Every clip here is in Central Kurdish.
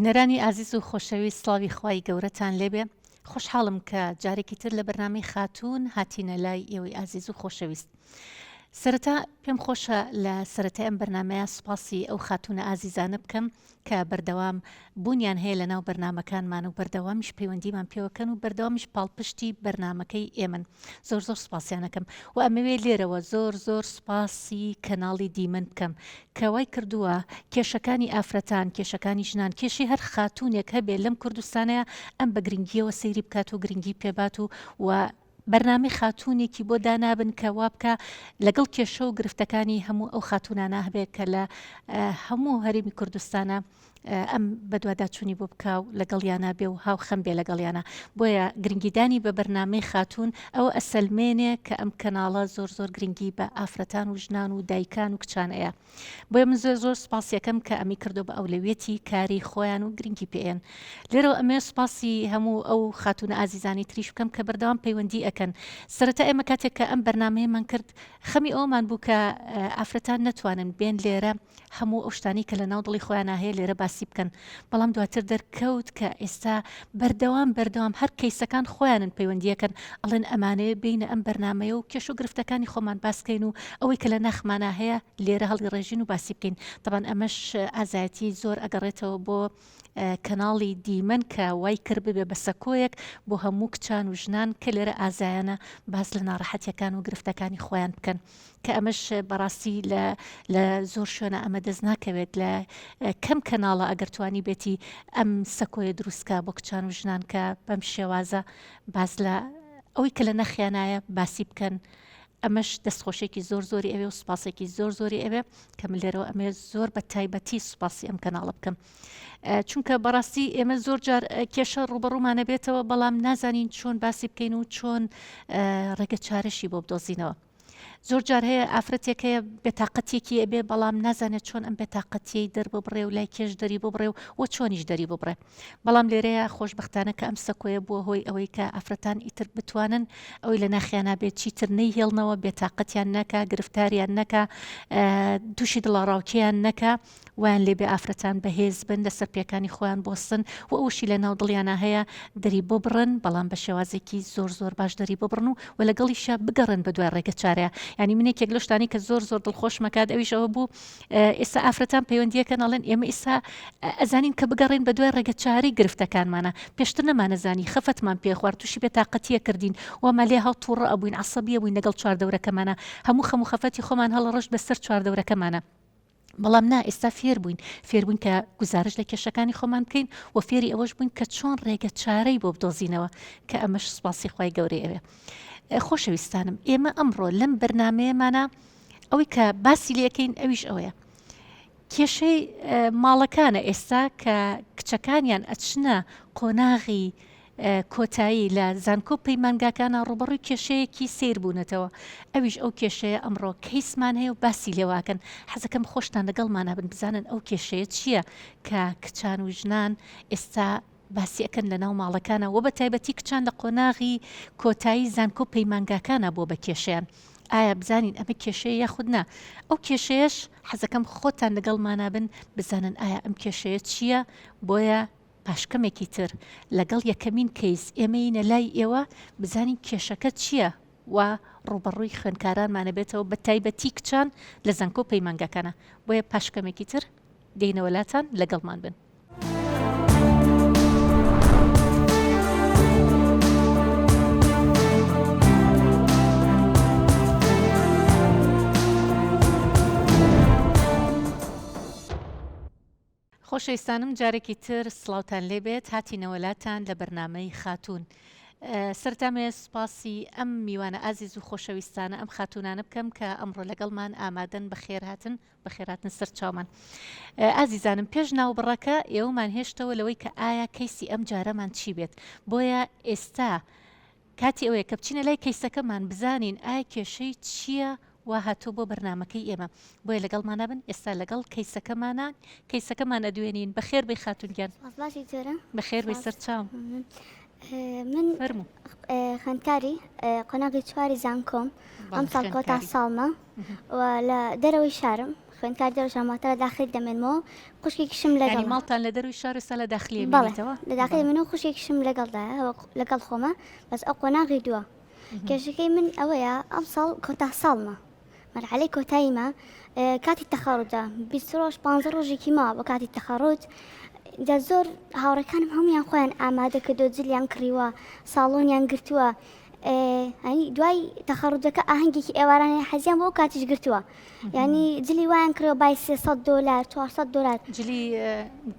بینەرانی ئازیز و خۆشەویست، سڵاوی خوای گەورەتان لێبێ. خۆشحاڵم کە جارێکی تر لە بەرنامەی خاتون هاتینە لای ئێوەی ئازیز و خۆشەویست. سەرەتا پێم خۆشە لە سەرەتای ئەم بەرنامەیە سوپاسی ئەو خاتونە ئازیزانە بکەم کە بەردەوام بوونیان هەیە لەناو بەرنامەکانمان و بەردەوامیش پەیوەندیمان پێوەکەن و بەردەوامیش پاڵپشتی بەرنامەکەی ئێمن. زۆر زۆر سوپاسیانەکەم و ئەمەوێ لێرەوە زۆر زۆر سوپاسی کەناڵی دیمەن بکەم کە وای کردووە کێشەکانی ئافرەتان، کێشەکانی ژنان، کێشی هەر خاتونێک هەبێ لەم کوردستانەیە ئەم بە گرنگیەوە سەیری بکات و گرنگی پێبات و بەرنامەی خاتونێکی بۆ دانابن کە وا بکە لەگەڵ کێشە و گرفتەکانی هەموو ئەو خاتونانە هەبێت کە لە هەموو هەرێمی کوردستانە ئەم بەدواداچوونی بۆ بکە و لەگەڵیانە بێ و هاو خەم بێ لەگەڵیانە. بۆیە گرنگیدانی بە بەرنامەی خاتون ئەوە ئەسەلمێنێ کە ئەم کەناڵە زۆر زۆر گرنگی بە ئافرەتان و ژنان و دایکان و کچانەیە. بۆیە من زۆر زۆر سپاسیەکەم کە ئەمی کردو بە ئەولەوێتی کاری خۆیان و گرنگی پێێن. لێرەوە ئەمێ سپاسی هەموو ئەو خاتونە ئازیزانی تریش بکەم کە بەردەوام پەیوەندی ئەکەن. سەرەتا ئێمە کاتێک کە ئەم بەرنامەیەمان کرد خەمی ئەومان بوو کە ئافرەتان نەتوانن بێن لێرە هەموو ئەو شتانی کە لە ناو دڵی خۆیان هەیە لێرە باسی بکەن. بەڵام دواتر دەرکەوت کە ئێستا بەردەوام هەر کەیسەکان خۆیانن پەیوەندیەکەن ئەڵێن ئەمانەیە بینە ئەم بەرنامەیە و کێش و گرفتەکانی خۆمان باسکەین و ئەوەی کە لە ناخمانە هەیە لێرە هەڵی ڕێژین و باسی بکەین. طبعاً ئەمەش ئازایەتی زۆر ئەگەڕێتەوە بۆ کەناڵی دیمەن کە وای کرد ببێ بە سەکۆیەک بۆ هەموو کچان و ژنان کە لێرە ئازایانە باس لە ناڕەحەتیەکان و گرفتەکانی خۆیان بکەن کە ئەمەش بەڕاستی لە زۆر شوێنە ئەمە دەست ناکەوێت لە کەم کەناڵە ئەگەر توانی بێتی ئەم سەکۆیە دروستکە بۆ کچان و ژنان کە بەم شێوازە باس لە ئەوەی کە لە نەخیانایە باسی بکەن. ئەمەش دەستخۆشێکی زۆر زۆری ئەوێ و سوپاسێکی زۆر زۆری ئەوێ کە من لێرەوە ئەمێ زۆر بە تایبەتی سوپاسی ئەم کەناڵە بکەم. چونکە بەڕاستی ئێمە زۆر جار کێشە ڕوبەڕوومانە بێتەوە بەڵام نازانین چۆن باسی بکەین و چۆن ڕێگە چارەشی بۆ بدۆزینەوە. زۆر جار هەیە ئافرەتێک هەیە بێتاقەتێکی ئەبێ بەڵام نازانێت چۆن ئەم بێتاقەتیەی دەرببڕێ و لای کێش دەری ببڕێ و چۆنیش دەری ببڕێ. بەڵام لێرەیە خۆشبەختانە کە ئەم سەکۆیە بووە هۆی ئەوەی کە ئافرەتان ئیتر بتوانن ئەوەی لە ناخیانە بێت چیتر نەیهێڵنەوە، بێتاقەتیان نەکا، گرفتاریان نەکا، تووشی دڵاڕاوکیان نەکا، ویان لێبێ ئافرەتان بەهێز بن لەسەر پێکانی خۆیان بۆستن و ئەوشی لە ناو دڵیانە هەیە دەری ببڕن بەڵام بە شێوازێکی زۆر زۆر باش دەری ببڕن و لەگەڵیشە بگەڕن بە دوای ڕێگە چارەیە. ینی منێکێک لە شتانی کە زۆر زۆر دڵخۆش مەکات ئەویش ئەوە بوو ئێستا ئافرەتان پەیوەندیەکەن ئەڵێن ئێمە ئێستا ئەزانین کە بگەڕین بە دوای ڕێگە چارەی گرفتەکانمانە، پێشتر نەمانەزانی خەفەتمان پێخوارد تووشی بێتاقەتیە کردین وەما لێ هەڵتوڕە ئەبووین عەسەبیە بووین لەگەڵ چواردەورەکەمانە هەموو خەفەتی خۆمان هەڵەڕەشت بەسەر چواردەورەکەمانە. بەڵام نا ئێستا فێر بووین کە گزارش لە کێشەکانی خۆمان بکەین و فێری ئەوەش بووین کە چۆن ڕێگە چارەی بۆ بدۆزینەوە کە ئەمەش سوپاسی خوای گەورەی ئەوێ. خۆشەویستانم ئێمە ئەمڕۆ لەم بەرنامەیەمانە ئەوەی کە باسی لەکەین ئەویش ئەوەیە کێشەی ماڵەکانە ئێستا کە کچەکانیان ئەچنە قۆناغی کۆتایی لە زانکۆ پەیمانگاکانە ڕوبەڕووی کێشەیەکی سیر بوونەتەوە. ئەویش ئەو کێشەیە ئەمڕۆ کەیسمان هەیە و باسی لێواکەن. حەزەکەم خۆشتان لەگەڵمانە بن بزانن ئەو کێشەیە چییە کە کچان و ژنان ئێستا باسی ئەەکەن لە ناو ماڵەکانە و بە تایبەتی کچان لە قۆناغی کۆتایی زانکۆ پەیمانگاکانە بۆ بە کێشیان. ئایا بزانین ئەمە کێشەیە یاخودنا ئەو کێشەیەش حەزەکەم خۆتان لەگەڵمانە بن بزانن ئایا ئەم کێشەیە چییە. بۆیە پاشکەمێکی تر لەگەڵ یەکەمین کەیس ئێمەینە لای ئێوە بزانین کێشەکە چییە و ڕوبەڕووی خوێندکارانمانە بێتەوە بە تایبەتی کچان لە زانکۆ پەیمانگاکانە. بۆیە پاشکەمێکی تر دێنەوەلاتان لەگەڵمان بن. خۆشەویستانم جارێکی تر سڵاوتان لێبێت هاتینەوەلاتان لە بەرنامەی خاتون. سەرتامێ سوپاسی ئەم میوانە ئازیز و خۆشەویستانە ئەم خاتونانە بکەم کە ئەمڕۆ لەگەڵمان ئامادەن بەخێرهاتن سەر چاومان. ئازیزانم پێش ناوبڕەکە ئێوەمان هێشتەوە لەوەی کە ئایا کەیسی ئەم جارەمان چی بێت. بۆیە ئێستا کاتی ئەوەیە کە بچینە لای کەیسەکەمان بزانین ئایا کێشەی چییە و هاتوو بۆ بەرنامەکەی ئێمە. بۆیە لەگەڵمانە بن ئێستا لەگەڵ کەیسەکەمان ئەدوێنین. بەخێر بێ خاتونگیان. بەخێر بێ سەر چاوم. من خوێندکاری قۆناغی چواری زانکۆم ئەم ساڵ کۆتا ساڵمە و لە دەرەوەی شارم خوێندکار دەرەوە ماتەرە داخلی دەمێنمەوە خوشکێکیشم ینی لەگەڵ ماڵتان لە دەروی شاری سا لە داخلی بەڵێ بێتەوە لە داخلی دەمێنەوە خوشکێکیشم لەگەڵدایە لەگەڵ خۆمە بەس ئەو قۆناغی دووە کێشەکەی من ئەوەیە ئەم ساڵ کۆتا ساڵمە مەرحەلەی کۆتاییمە کاتی تەخەڕوجە 20 ڕۆژ 15 ڕۆژێکی ما بۆ کاتی تەخەڕوج دا زۆر هاوڕەکانم هەمویان خۆیان ئامادە کردو جلیان کڕیوە ساڵۆنیان گرتووە ینی دوای تەخەڕوجەکە ئاهەنگێکی ئێوارانەی حەزیان بۆ کاتیش گرتووە ینی جلی وایان کڕەوە بای $300 $400 جلی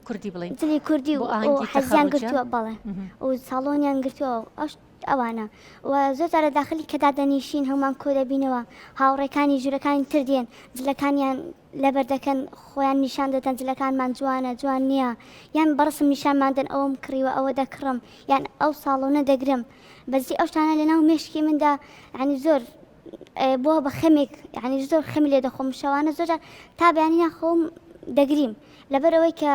کوردی بڵێ جلی کوردی و حەزیان گرتووە بەڵێ و ساڵۆنیان گرتووە ئەوانە و زۆر جارە داخلی کەدا دەنیشین هەمومان کۆ دەبینەوە هاوڕێکانی ژوورەکانی تر دێن جلەکانیان لەبەر دەکەن خۆیان نیشان دەدەن جلەکانمان جوانە جوان نییە یان بەڕسم نیشانماندن ئەوم کڕیوە ئەوە دەکڕم یان ئەو ساڵۆنە دەگرم بەزی ئەو شتانە لەناو مێشکی مندا ینی زۆر بۆ بە خەمێک ینی زۆر خەمی لێ دەخۆم شەوانە زۆر تا بەیانی ناخۆم دەگریم لەبەرەوەی کە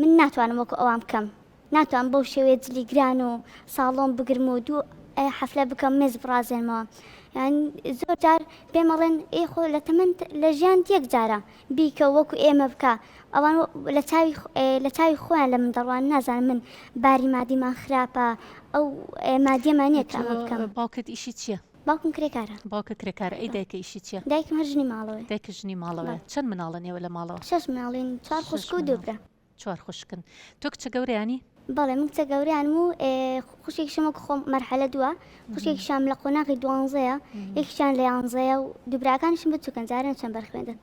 من ناتوانم وەکو ئەوام بکەم ناتوان بەو شێوەیە جلی گران و ساڵۆن بگرم و دوو حەفلە بکەم مێز بڕازێنمەوە یان زۆر جار پێمەڵێن ئێخۆ لە تەمەند لە ژیان یەک جارە بیکە وەکو ئێمە بکە ئەوان لە چاوی خۆیان لە من دەڕوان نازانم من باری مادیمان خراپە ئەو مادیەمان نییە کە ئەمە بکەم باوکت ئیشی چییە؟ باوکم کرێکارە باوکە کرێکارە ئەی دایکە ئیشی چییە؟ دایکم هەژنی ماڵەوە دایکە ژنی ماڵەوە چەند مناڵن ئێوە لە ماڵەوە؟ 6 مناڵین 4 خوشک و دووبرە 4 خوشکن تۆ کچە گەورەیانی؟ بەڵێ من کچە گەوریانم و خوشێکیشم وەکو خۆم مەرحەلە دووە خوشێکیشام لە قۆناغی 12ەیە یەکیشان لە 11ەیە و دووبراکانیشم بچووکەن جارێن چەند بەرخوێندن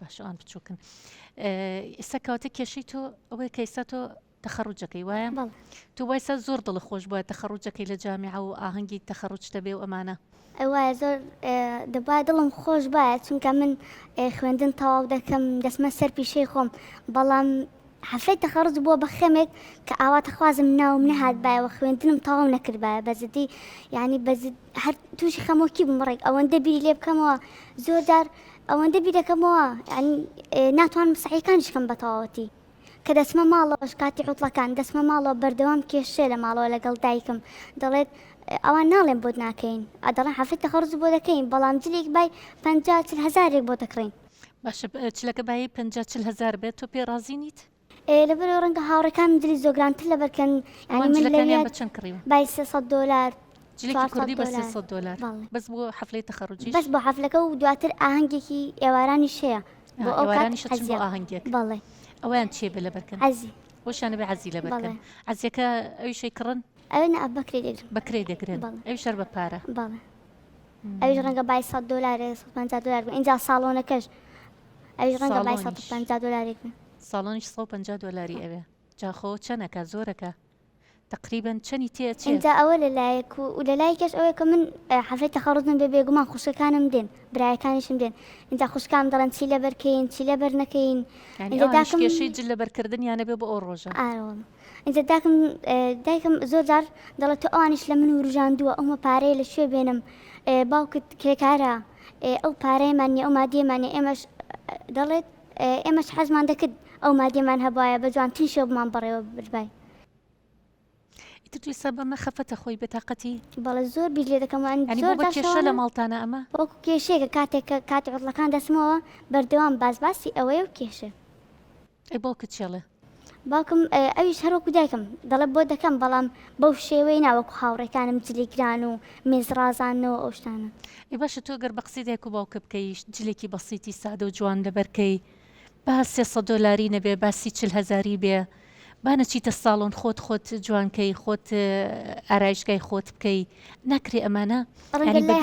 باش ئەوان بچووکن ئێستا کەواتە کێشەی تۆ ئەوەی کە ئێستا تۆ تەخەڕوجەکەی وایە تو وایسا زۆر دڵ خۆش بووە تەخەڕوجەکەی لە جامیعە و ئاهەنگی تەخەڕوج دەبێ و ئەمانە وایە زۆر دەبا دڵم خۆش باە چونکە من خوێندن تەواو دەکەم دەسمە سەر پیشەی خۆم بەڵام حەفلەی تەخەڕوج بووە بە خەمێک کە ئاواتە خوازم ناوم نەهات بایەوە خوێندنم تەواو نەکردبایە بەزدی ینی هەر تووشی خەمۆکی بمڕێک ئەوەندە بیری لێ بکەمەوە زۆر جار ئەوەندە بیر دەکەمەوە ناتوانم سعیەکانیش کەم بە تەواوەتی کە دەسمە ماڵەوەش کاتی عوتڵەکان دەسمە ماڵەوە بەردەوام کێشێ لە ماڵەوە لەگەڵ دایکم دەڵێت ئەوان ناڵێن بۆ ناکەین ئەدەڵێن حەفلەی تەخەڕوج بۆ دەکەین بەڵام جلێک بای 50 هزارێک بۆ دەکڕین باشە چلەکە بای 50 هزار بێت تۆ پێ ڕازی نیت؟ لەبەر ڕەنگە هاوڕەکان دلی زۆگرانتر لەبەرکەن من بچەند کڕیوە بای $300 جلێکی کوردی بە $300 بەس بۆ حەفلەی تەخەڕوجی بەس بۆ حەفلەکە و دواتر ئاهەنگێکی ئێوارانی شەیە بۆ ئەوارانیش بۆ ئاهەنگێک بەڵێ ئەویان چێ بێ لەبەرکەن عەزی بۆشانە بێ عەزی لەبەرکەن عەزیەکە ئەویشەی کڕن ئەوێنە بەکرێ دەگرن بەکرێ دەگرن ئەوی شەر بە پارە بەڵێ ئەویش ڕەنگە بای $100 $150 اینجا ساڵۆنەکەش ئەویش ڕەنگە بای $150 ساڵۆنیش $150 ئەوێ جاخۆ چەنەکە زۆرەکە تقریبا چەنی تێچێ اینجا ئەوە لەلایەک و لەلایەکەش ئەوەیە کە من حەفلەی تەخەڕوجم بێ بێگومان خوشکەکانم دێن برایەکانیشم دێن اینجا خوشکام دەڵێن چی لەبەرکەین چی لەبەر نەکەین کێشەی جل لەبەرکردن یانە بێ بۆ ئەو ڕۆژە اینجا دایکم زۆر جار دەڵێت تۆ ئەوانیش لە من وروژاندووە ئەومە پارەیە لە شوێ بێنم باوکت کرێکارە ئەو پارەیەمانە ئەو مادیەمانە ئێمەش دەڵێت ئێمەش حەزمان دەکرد ئەو مادیەمان هەبایە بە جوانترین شێوە بمان بڕێوە بربای توی سە بەمە خەفەتە خۆی بەتاقەتی بەڵێ زۆر بیر لێ دەکەمان زۆر کێشە لە ماڵتانە ئەمە وەکو کێشەیەکە کاتێککە کاتی عوتڵەکان دەسمەوە بەردەوام بازباسی ئەوەیە و کێشە ئەی باوکت چێڵێ باوکم ئەویش هەروەکو دایکم دەڵێ بۆ دەکەم بەڵام بەو شێوەی ناوەکو هاوڕێکانم جلیگران و مێزڕازانەوە ئەو شتانە ئەی باشە تۆ گەر بە قسەی دایک و باوکە بکەیش جلێکی بەسیتی سادە و جوان لەبەرکەی با $300 نەبێ باسی 40,000 بێ بانە چیتە ساڵۆن خۆت جوانکەی خۆت ئارایشگای خۆت بکەی ناکرێ ئەمانە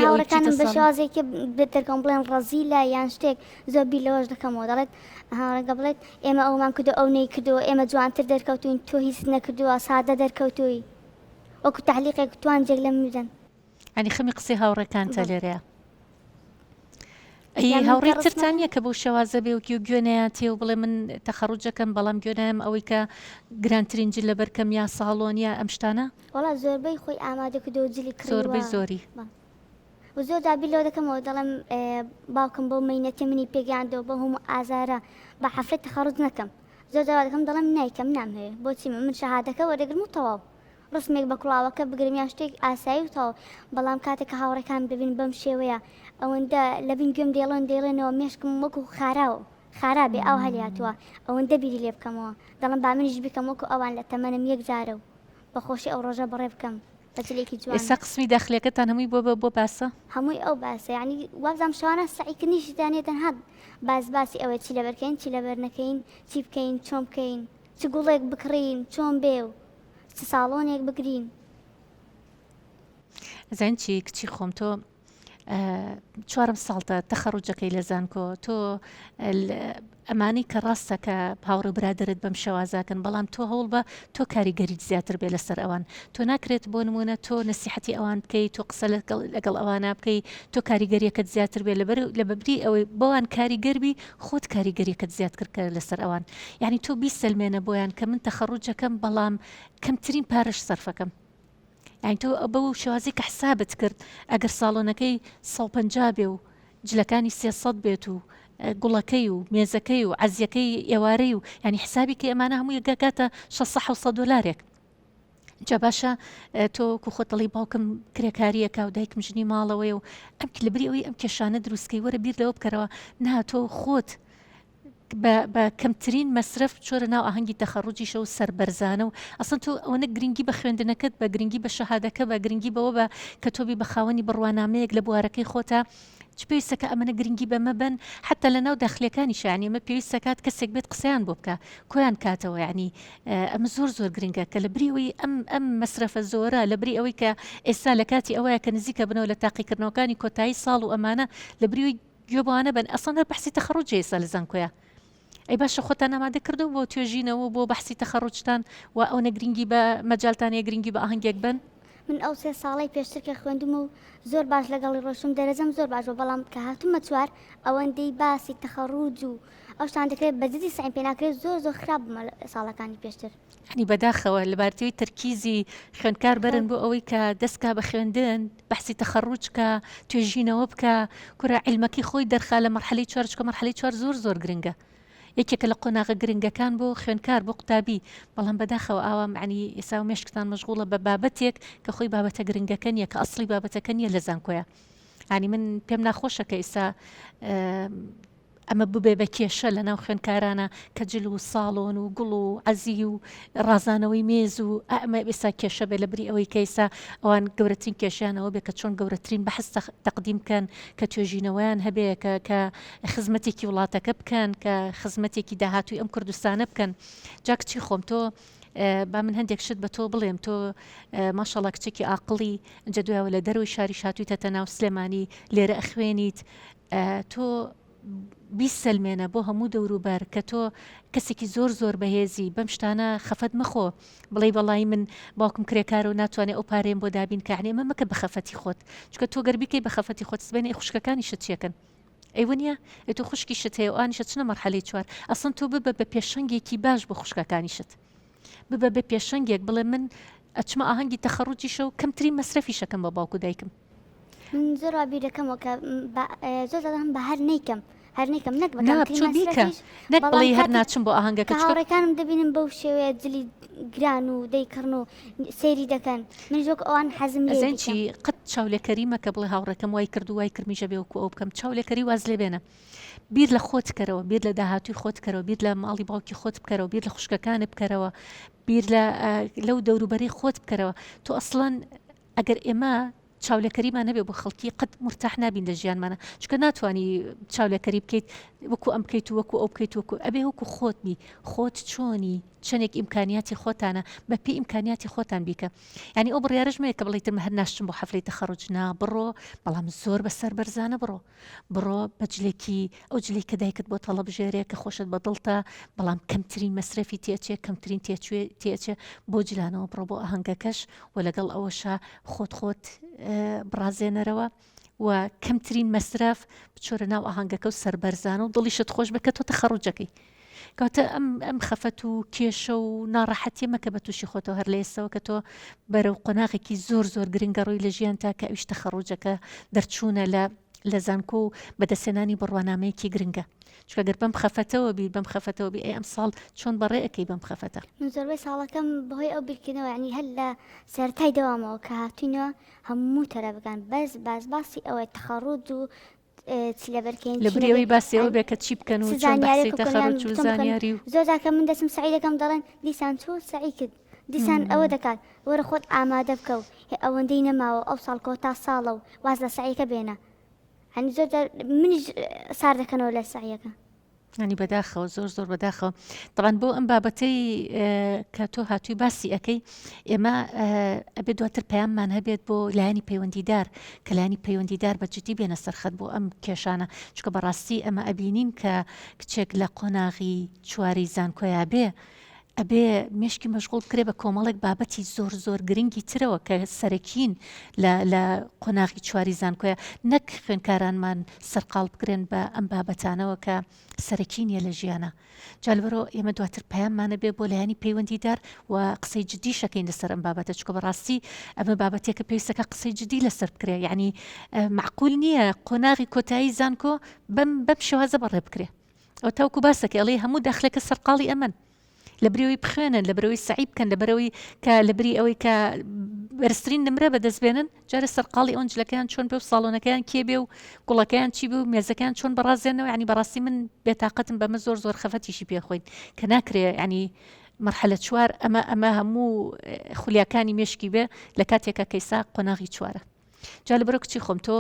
هاوڕەکانم بە شازێکی بێتەکەم بڵێن ڕەزیلە یان شتێک زۆر بیر لەوەش دەکەمەوە دەڵێت ڕەنگە بڵێت ئێمە ئەومان کردو ئەو نەی کردووە ئێمە جوانتر دەرکەوتوین تۆ هیچ نەکردووە سادە دەرکەوتووی وەکو تعلیقێک توان جێک لە میدەن ئەنی خەمی قسەی هاوڕێکانتە لێرەیە ئەی هاوڕێی ترتانە کە بۆ شەوازە بێ وکی و گوێنەیەتی و بڵێ من تەخەڕوجەکەم بەڵام گوێنەم ئەوەی کە گرانترین جل لەبەرکەم یا ساڵۆنیا ئەم شتانە وڵا زۆربەی خۆی ئامادە کردو جلی زۆربەی زۆری زۆر دابی لەوە دەکەمەوە دەڵێم باوکم بۆ مەینەتی منی پێگەیاندەوە بە هەموو ئازارە بە حەفلەی تەخەڕوج نەکەم زۆر جار دەکەم دەڵێم نایکەم نامهەیە بۆچی من شەهادەکە وەرەگرم و تەواو ڕسمێک بە کوڵاوەکە بگرم یان شتێک ئاسایی و تەواو بەڵام کاتێککە هاوڕەکان ببین بەم شێوەیە ئەوەندە لە بین گوێم دێڵێنەوە مێشکم وەکو خاراوە خرابێ ئەو هەلیاتوە ئەوەندە بیری لێ بکەمەوە دەڵم با منیش بکەم وەکو ئەوان لە تەمەنم یەک جارە و بەخۆشی ئەو ڕۆژە بەڕێ بکەم بەجلێکی جوان. ئێستا قسمی داخلەکەتان هەمووی بۆ باسە هەمووی ئەو باسە یعنی وابزانام شەوانە سعیکردنیشی دانێت تەنها باسی ئەوە چی لەبەرکەین چی لەبەر نەکەین چی بکەین چۆن بکەین چ گوڵێک بکڕین چۆن بێ و چ ساڵۆنێک بگرین. زین چی کچی خۆم تۆ 4 ساڵتە تەخەڕوجەکەی لە زانکۆ تۆ ئەمانی کە ڕاستە کە هاوڕێ برادرت بەم شێوازاکەن بەڵام تۆ هەوڵ بە تۆ کاریگەریت زیاتر بێ لەسەر ئەوان تۆ ناکرێت بۆ نمونە تۆ نسیحەتی ئەوان بکەیت تۆ قسە لەگەڵ ئەوانە بکەیت تۆ کاریگەریەکەت زیاتر بێ لە بەبری ئەوەی بەوان کاریگەربی خۆت کاریگەریەکەت زیاد کردکە لەسەر ئەوان یعنی تۆ بیسەلمێنە بۆیان کە من تەخەڕوجەکەم بەڵام کەمترین پارەش سەرفەکەم. یعنی تۆ بەو شێوازی کە حسابت کرد ئەگەر ساڵۆنەکەی 150 بێ و جلەکانی 300 بێت و گوڵەکەی و مێزەکەی و عەزیەکەی ئێوارەی و ینی حسابی کە ئەمانە هەموو یەکگاتە 600 دلارێک. جا باشە تۆ کو خۆتەڵی باوکم کرێکاریەکە و دایکم ژنی ماڵەوەی و ئەم لەبری ئەوەی ئەم کێشانە دروستکەی وەرە بیر لەوە بکەرەوە نا تۆ خۆت بە کەمترین مەسرف چۆرە ناو ئاهەنگی تەخەڕوجیشە و سەربەرزانە و ئەسڵ تۆ ئەوەنە گرنگی بە خوێندنەکەت بە گرنگی بە شەهادەکە بە گرنگی بەوە بە کە تۆبی بە خاوەنی بڕوانامەیەک لە بوارەکەی خۆتە چ پێویستەکە ئەمەنە گرنگی بەمە بن حتا لە ناو داخلەکانی شانی ئەمە پێویستەکات کەسێک بێت قسەیان بۆ بکە کۆیان کاتەوە یعنی ئەمە زۆر گرنگە کە لە بریەوەی ئەم مەسرفە زۆرە لە بری ئەوەی کە ئێستا لە کاتی ئەوەیە کە نزیکە بنەوە لە تاقیکردنەوەکانی کۆتایی ساڵ و ئەمانە لە بریەوەی گوێبوانە بن ئەسڵ هەر بەحسی تەخەڕوجە ئێستا لە زانکۆیە. ئەی باشە خۆتان ئامادە کردو بۆ توێژینەوە بۆ بەحسی تەخەڕوجتان و ئەو نەگرنگی بە مەجالتانەیە گرنگی بە ئاهەنگێک بن. من ئەو 3 ساڵی پێشتر کە خوێندم و زۆر باش لەگەڵی ڕۆشتم دەرەجەم زۆر باشەوە بەڵام کە هاتومە چوار ئەوەندەی باسی تەخەڕوج و ئەو شتان دەکرێت بەجددی سعیم پێ ناکرێت زۆر خراپ بمە ساڵەکانی پێشتر. ینی بەداخەوە لە بارتەوەی تەرکیزی خوێندکار بەرن بۆ ئەوەی کە دەستکا بە خوێندن بەحسی تەخەڕوج کە توێژینەوە بکە کورە عیلمەکەی خۆی دەرخا لە مەرحەلەی 4 چکە مەرحەلەی 4 زۆر گرنگە. یەکێکە لە قۆناغە گرنگەکان بۆ خوێنکار بۆ قوتابی بەڵام بەداخەوە ئاوا معنی ئێسا و مێشکتان مەشغوڵە بە بابەتێک کە خۆی بابەتە گرنگەکە نیە کە ئەسڵی بابەتەکە نیە لە زانکۆیە. ینی من پێم ناخۆشە کە ئێستا ئەمە ببێ بە کێشە لە ناو خوێنکارانە کە جل و ساڵۆن و گوڵ و عەزی و ڕازانەوەی مێز و ئەمە ئێستا کێشە بێ لە بری ئەوەی کە ئێستا ئەوان گەورەترین کێشیانەوە بێ کە چۆن گەورەترین بەحس تەقدیم بکەن کە توێژینەوەیان هەبێ کە خزمەتێکی وڵاتەکە بکەن کە خزمەتێکی داهاتووی ئەم کوردستانە بکەن. جا کچی خۆم تۆ با من هەندێک شت بە تۆ بڵێم تۆ ماشەڵڵا کچێکی عاقڵی ئەنجە دوایەوە لە دەروی شاری شاتوویتە ناو سلێمانی لێرە ئەخوێنیت تۆ بیسەلمێنە بۆ هەموو دەوروبەر کە تۆ کەسێکی زۆر بەهێزی بەم شتانە خەفەت مەخۆ بڵێ بەڵای من باوکم کرێکار و ناتوانێت ئەو پارێن بۆ دابین کە عنێ مەکە بە خەفەتی خۆت چکە تۆ گەربیکەی بە خەفەتی خۆت سبێنێ خوشکەکانی شت چێکن ئەیوە نیە تۆ خوشکی شت هەیە و ئانیشە چنە مەرحەلەی 4 ئەسڵ تۆ ببە بە پێشەنگێکی باش بۆ خوشکەکانی شت ببە بە پێشەنگێک بڵێ من ئەچمە ئاهەنگی تەخەڕوجیشە و کەمترین مەسرەفی شەکەم بە باوکو دایکم. من زۆر بیرەکەمەوە کە زۆر دەڵام بە هەر نیکەم هەرنێکم نەک نەک بڵێ هەر ناچم بۆ ئاهەنگەکە هاوڕێکانم دەبینم بەو شێوەیە جلی گران و دەیکردن و سەیری دەکەن من زۆک ئەوان حەزم لێزەنچی قەت چاولێکەری مەکە بڵێ هاوڕێکەم وای کرد و وای کرمیژە بێ وکو ئەو بکەم چاولێکەری واز لێ بێنە بیر لە خۆت بکەرەوە بیر لە داهاتوی خۆت بکەرەوە بیر لە ماڵی باوکی خۆت بکەرەوە بیر لە خوشکەکانت بکەرەوە بیر لەو دەوروبەری خۆت بکەرەوە تۆ ئەسڵەن ئەگەر ئێمە چاولێکەریمان نەبێ بۆ خەڵکی قەت مرتاح نابین لە ژیانمانە چکە ناتوانانی چاولێکەری بکەیت وەکو ئەم بکەیت و وەکو ئەو بکەیت وەکو ئەبێ وەکو خۆت بی خۆت چۆنی چەندێک ئیمکانیاتی خۆتانە بە پێی ئیمکانیاتی خۆتان بیکە ینی ئەو بڕیارژمەیە کە بڵیتم هەر ناشتم بۆ حەفلەی تەخەڕوجنا بڕۆ بەڵام زۆر بەسەر بەرزانە بڕۆ بەجلێکی ئەو جلەی کە دایکت بۆ تەڵەبژێرێ کە خۆشت بەدڵتە بەڵام کەمترین مەسرەفی تێچێ کەمترین تێچێ بۆ جلانەوە بڕۆ بۆ ئاهەنگەکەش و لەگەڵ ئەوەشە خۆت بڕازێنەرەوە و کەمترین مەسرف بچۆرە ناو ئاهەنگەکە و سەربەرزانە و دڵیشت خۆش بکە تۆ تەخەڕوجەکەی کاتە ئەم خەفەت و کێشە و ناڕەحەتی مەکە بە تووشی خۆتەوە هەر لە ئێستەوە کە تۆ بەرەو قۆناغێکی زۆر گرنگە ڕووی لە ژیان تا کە ئەویش تەخەڕوجەکە دەرچوونە لە زانکۆ و بەدەستێنانی بڕوانامەیەکی گرنگە چکە گەر بەم خەفەتەوە بی ئەم ساڵ چۆن بەڕێ ئەەکەی بەم خەفەتە من زۆربەی ساڵەکەم بەهۆی ئەو بیرکردنەوە ینی هەر لە سەرەتای دەوامەوە کە هاتوینەوە هەموو تەرەفەکان باسی ئەوەی تەخەڕوج و لەبەرکەین لە بریەوەی باسیەوە بێ کە چی بکەن و چۆن بەحسی تەخەڕوج و زانیاری و زۆر جاکە من دەسم سعی دەکەم دەڵێن دیسان چۆ سعی کرد دیسان ئەوە دەکات وەرە خۆت ئامادە بکە و ئەوەندەی نەماوە ئەو ساڵ کۆتا ساڵە و واز لە سعیەکە بێنە هەنی زۆر منیش سار دەکەنەوە لە سعیەکە ینی بەداخەوە زۆر بەداخەوە طبعاً بۆ ئەم بابەتەی کە تۆ هاتووی باسی ئەەکەی ئێمە ئەبێ دواتر پەیاممان هەبێت بۆ لایەنی پەیوەندیدار کە لایەنی پەیوەندیدار بە جدی بێنە سەرخەت بۆ ئەم کێشانە چکە بەڕاستی ئەمە ئەبینین کە کچێک لە قۆناغی چواری زانکۆیا بێ ئەبێ مشکی مەشغوڵ بکرێ بە کۆمەڵێک بابەتی زۆر گرنگی ترەوە کە سەرەکین لە قۆناغی چواری زانکۆیە نەک خوێنکارانمان سەرقاڵ بکرێن بە ئەم بابەتانەوە کە سەرەکینیە لە ژیانە جالبەرەوە ئێمە دواتر پەیاممانە بێ بۆ لایەنی پەیوەندیدار و قسەی جدی شەکەین لەسەر ئەم بابەتە چکە بەڕاستی ئەمە بابەتێکە پێویستەکە قسەی جدی لەسەر بکرێ یعنی معقول نییە قۆناغی کۆتایی زانکۆ بەم شێوازە بەڕێ بکرێ ئەو تاوکو باسەکە ئەڵێ هەموو داخلەکە سەرقاڵی ئەمن لە برەوەی بخوێنن لە برەوەی سعی بکەن لە بەرەوەی کە لە بری ئەوەی کە بەرزترین نمرە بەدەستبێنن جارە سەرقاڵی ئەوەن جلەکەیان چۆن بێ و ساڵۆنەکەیان کێ بێ و گوڵەکەیان چی بێ و مێزەکەیان چۆن بەڕازێنەوە ینی بەڕاستی من بێتاقەتم بەمە زۆر خەفەتیشی پێخۆین کە ناکرێ ینی مرحلە چوار ئەمە هەموو خولیاکانی مێشکی بێ لە کاتێکە کەیسا قۆناغی چوارە جا لەبەرە کچی خۆم تۆ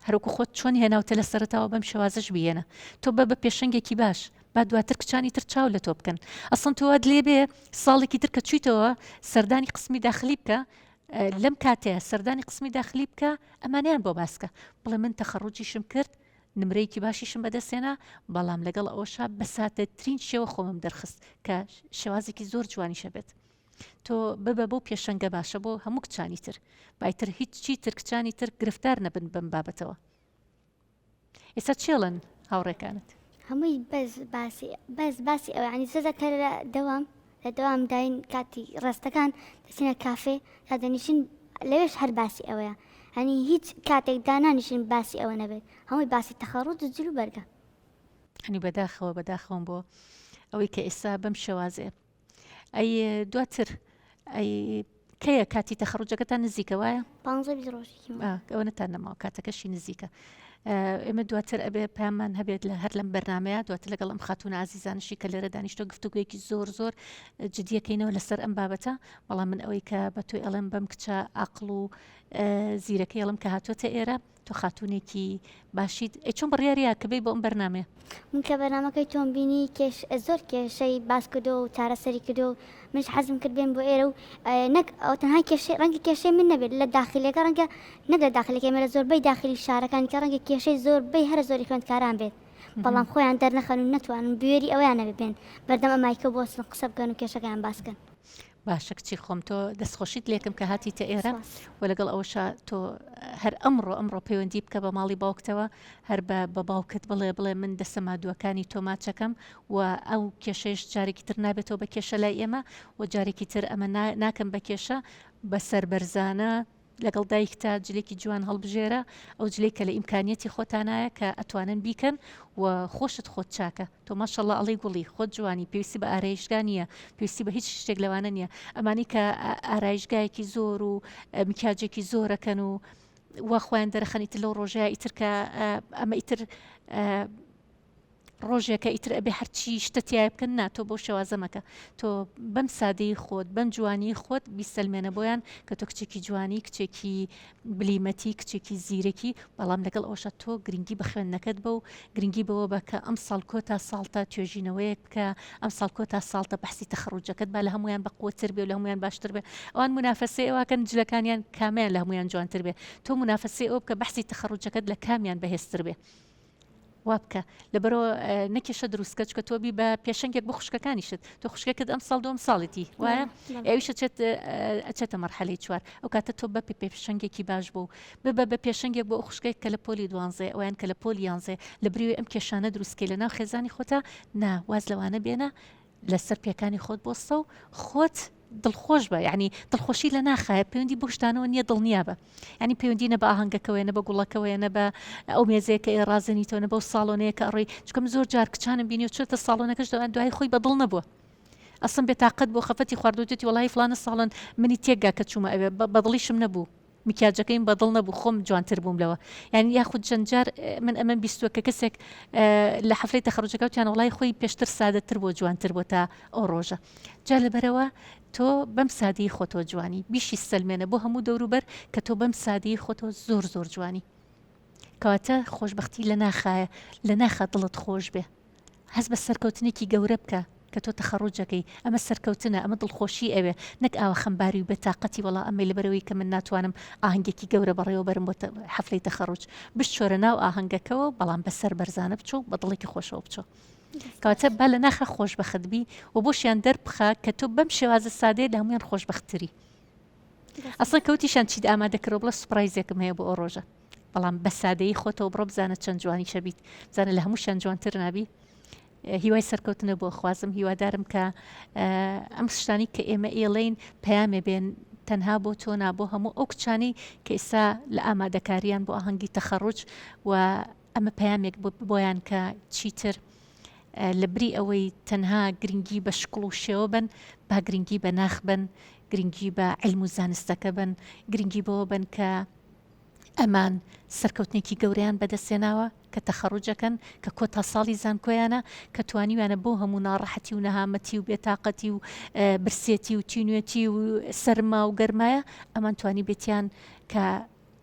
هەروکو خۆت چۆن هێناوتە لە سەرەتاوە بەم شێوازەش بێنە تۆ بە پێشەنگێکی باش با دواتر کچانی تر چاو لە تۆ بکەن ئەسڵن تۆواد لێ بێ ساڵێکی تر کە چیتەوە سەردانی قسمی داخلی بکە لەم کاتەیە سەردانی قسمی داخلی بکە ئەمانیان بۆ باسکە بڵێ من تەخەڕوجیشم کرد نمرەیەکی باشیشم بەدەستێنا بەڵام لەگەڵ ئەوەشا بەساتەترین شێوە خۆمم دەرخست کە شێوازێکی زۆر جوانیشە بێت تۆ ببە بۆ پێشەنگە باشە بۆ هەموو کچانی تر بایتر هیچ چی تر کچانی تر گرفتار نەبن بم بابەتەوە ئێستا چێڵن هاوڕێکانت هەمووی بەس باسی ئەوە ینی سۆزەکە لە دەوام داین کاتی ڕستەکان دەچینە کافێ تا دەنیشین لەوێش هەر باسی ئەوەیە هەنی هیچ کاتێک دانانیشین باسی ئەوە نەبێت هەمووی باسی تەخەڕوج و جلو بەرگە هەنی بەداخەوەم بۆ ئەوەی کە ئێستا بەم شێوازێ ئەی دواتر ئەی کەیە کاتی تەخەڕوجەکەتان نزیکە وایە 15 ڕۆژێکی ئەوە نەتان نەماوە کاتەکەشی نزیکە ئێمە دواتر ئەبێ پامان هەبێت لە هەر لەم بەرنمەیە دواتر لەگەڵ ئەم خاتونە عزیزانشی کە لێرە دانیشتۆ گفتوگویەکی زۆر جدیەکەینەوە لەسەر ئەم بابەتە بەڵام من ئەوەی کە بە تۆی ئەڵێم بەم کچە عەقڵ و زیرەکەی ئەڵم کە هاتوۆتە ئێرە تۆ خاتونێکی باشیت چۆن بڕیاریە کە بێ بۆ ئەم بەرنمێ من کە بەرنامەکەی تۆم بینی زۆر کێشەی باس کردو و چارەسەری کردو منش حەزم کرد بێن بۆ ئێرە و نەک ئەو تەنها کێشەی ڕەنگە کێشەی من نەبێت لە داخلەکە ڕەنگە نەک لە داخلەکە مەرە زۆربەی داخلی شارەکان کە ڕەنگە کێشەی زۆربەی هەر زۆری خوێندکاران بێت بەڵام خۆیان دەرنەخەن و نەتوانن بوێری ئەویانە ببێن بەردەم ئەمایکە بۆستن قسە بکەن و کێشەکەیان باسکەن باشە کچی خۆم تۆ دەستخۆشیت لێکم کە هاتیتە ئێرە و لەگەڵ ئەوەشە تۆ هەر ئەمڕۆ پەیوەندی بکە بە ماڵی باوکتەوە هەر بە باوکت بڵێ من دەسە مادووەکانی تۆماچەکەم و ئەو کێشەش جارێکی تر نابێتەوە بە کێشە لای ئێمە و جارێکی تر ئەمە ناکەم بە کێشە بەسەر بەرزانە لەگەڵ دایکتا جلێکی جوان هەڵبژێرە ئەو جلەی کە لە ئیمکانیەتی خۆتانایە کە ئەتوانن بیکەن و خۆشت خۆت چاکە تۆ ماشەڵڵا ئەڵی گوڵی خۆت جوانی پێویستی بە ئارایشگا نیە پێویستی بە هیچ شتێک لەوانە نییە ئەمانی کە ئارایشگایەکی زۆر و میکاجێکی زۆرەکەن و وا خۆیان دەرەخەنیتر لەو ڕۆژەیە ئیتر کە ئەمە ئیتر ڕۆژێکە ئیتر ئەبێ هەرچی شتەتیای بکەن ناتۆ بۆ شێوازەمەکە تۆ بەم سادەی خۆت بەم جوانی خۆت بیسەلمێنە بۆیان کە تۆ کچێکی جوانی کچێکی بلیمەتی کچێکی زیرەکی بەڵام لەگەڵ ئەوشە تۆ گرنگی بە خوێندنەکەت بە و گرنگی بەوە بە کە ئەم ساڵ کۆتا ساڵتە توێژینەوەیەک بکە ئەم ساڵ کۆتا ساڵتە بەحسی تەخەڕوجەکەت با لە هەمویان بەقوتر بێ و لە هەمویان باشتر بێ ئەوان منافەسەی ئەوەکەن جلەکانیان کامیان لە هەمویان جوانتر بێ تۆ منافەسەی ئەو بکە بەحسی تەخەڕوجەکەت لە کامیان بەهێزتر بێ وابکە لەبەرەوە نەکێشە دروستکە چکە تۆبی بە پێشەنگێک بۆ خوشکەکانیشت تۆ خوشکەکەت ئەم ساڵ دوم ساڵێتی وایە ئەویشە ئەچێتە مەرحەلەی چوار ئەو کاتە تۆ بە پێشەنگێکی باش بوو ببە بە پێشەنگێک بۆ خوشکێک کە لە پۆلی دوانزێ ئەویان کە لە پۆلی یانزێ لە بریوێ ئەم کێشانە دروستکەی لە ناو خێزانی خۆتە واز لەوانە بێنە لەسەر پێکانی خۆت بۆستە و خۆت دڵخۆش بە یعنی دڵخۆشی لە ناخایە پەیوەندی بۆ شتانەوە نییە دڵنیا بە ینی پەیوەندی نە بە ئاهەنگەکەوەیە نە بە گوڵەکەوەیە نە بە ئەو مێزەیە کە ڕازنیتەوە نە بە ساڵۆنەیە کە ڕێی چکەم زۆر جار کچانم بینی و چێتە ساڵۆنەکەش دەوان دوای خۆی بەدڵ نەبووە ئەسم بێتاقەت بۆ خەفەتی خواردووتێتی وڵی فلانە ساڵن منی تێکگا کە چوومە ئەوێ بەدڵیشم نەبوو میکیاجەکەیم بەدڵ نەبوو خۆم جوانتر بووم لەوە یعنی یاخود جەنجار من ئەمە بیستووە کە کەسێک لە حەفلەی تەخەڕوجەکەوتیان وڵای خۆی پێشتر سادەتر بۆ جوانتر بۆ تا ئەو ڕۆژە جا لەبەرەوە تۆ بەم سادی خۆتۆ جوانی بیشی سلمێنە بۆ هەموو دەوروبەر کە تۆ بەم سادی خۆتۆ زۆر زۆر جوانی کەواتە خۆشببختی لە ناخایە لە ناخە دڵت خۆش بێ هەست بە سەرکەوتنێکی گەورە بکە کە تۆ تەخەڕوجەکەی ئەمە سەرکەوتنە ئەمە دڵخۆشی ئەوێ نەک ئاوە خەمباری و بێتاقەتی وڵا ئەمەی لەبەرەوەی کە من ناتوانم ئاهەنگێکی گەورە بەڕێوە بەرم بۆ حەفلەی تەخەڕوج بشۆرە ناو ئاهەنگەکەەوە بەڵام بەسەر بەرزانە بچۆ بە دڵێکی خۆشەوە بچۆ کەواتە با لە ناخە خۆشبەختبی و بۆشیان دەربخە کە تۆ بەم شێوازە سادەیە لە هەمویان خۆشبەختتری ئەسڵ کەوتیشان چیت ئامادەکەەوە بڵە سوپرایزێکم هەیە بۆ ئەو ڕۆژە بەڵام بە سادەیی خۆتەوە بڕۆ بزانە چەند جوانی شەبیت بزانە لە هەمووشان جوانتر نابی هیوای سەرکەوتنە بۆ خوازم هیوادارم کە ئەم شتانی کە ئێمە ئێڵین پەیامێ بێن تەنها بۆ تۆ نابۆ هەموو ئەو کچانی کە ئێستا لە ئامادەکاریان بۆ ئاهەنگی تەخەڕوج و ئەمە پەیامێک بۆیان کە چیتر لە بری ئەوەی تەنها گرنگی بە شکڵ و شێوە بن با گرنگی بە ناخ بن گرنگی بە علم و زانستەکە بن گرنگی بەوە بن کە ئەمان سەرکەوتنێکی گەوریان بەدەستێناوە کە تەخەڕوجەکەن کە کۆتا ساڵی زانکۆیانە کە توانیویانە بۆ هەموو ناڕەحەتی و نەهامەتی و بێتاقەتی و برسێتی و تینوێتی و سەرما و گەرمایە ئەمان توانی بێتیان کە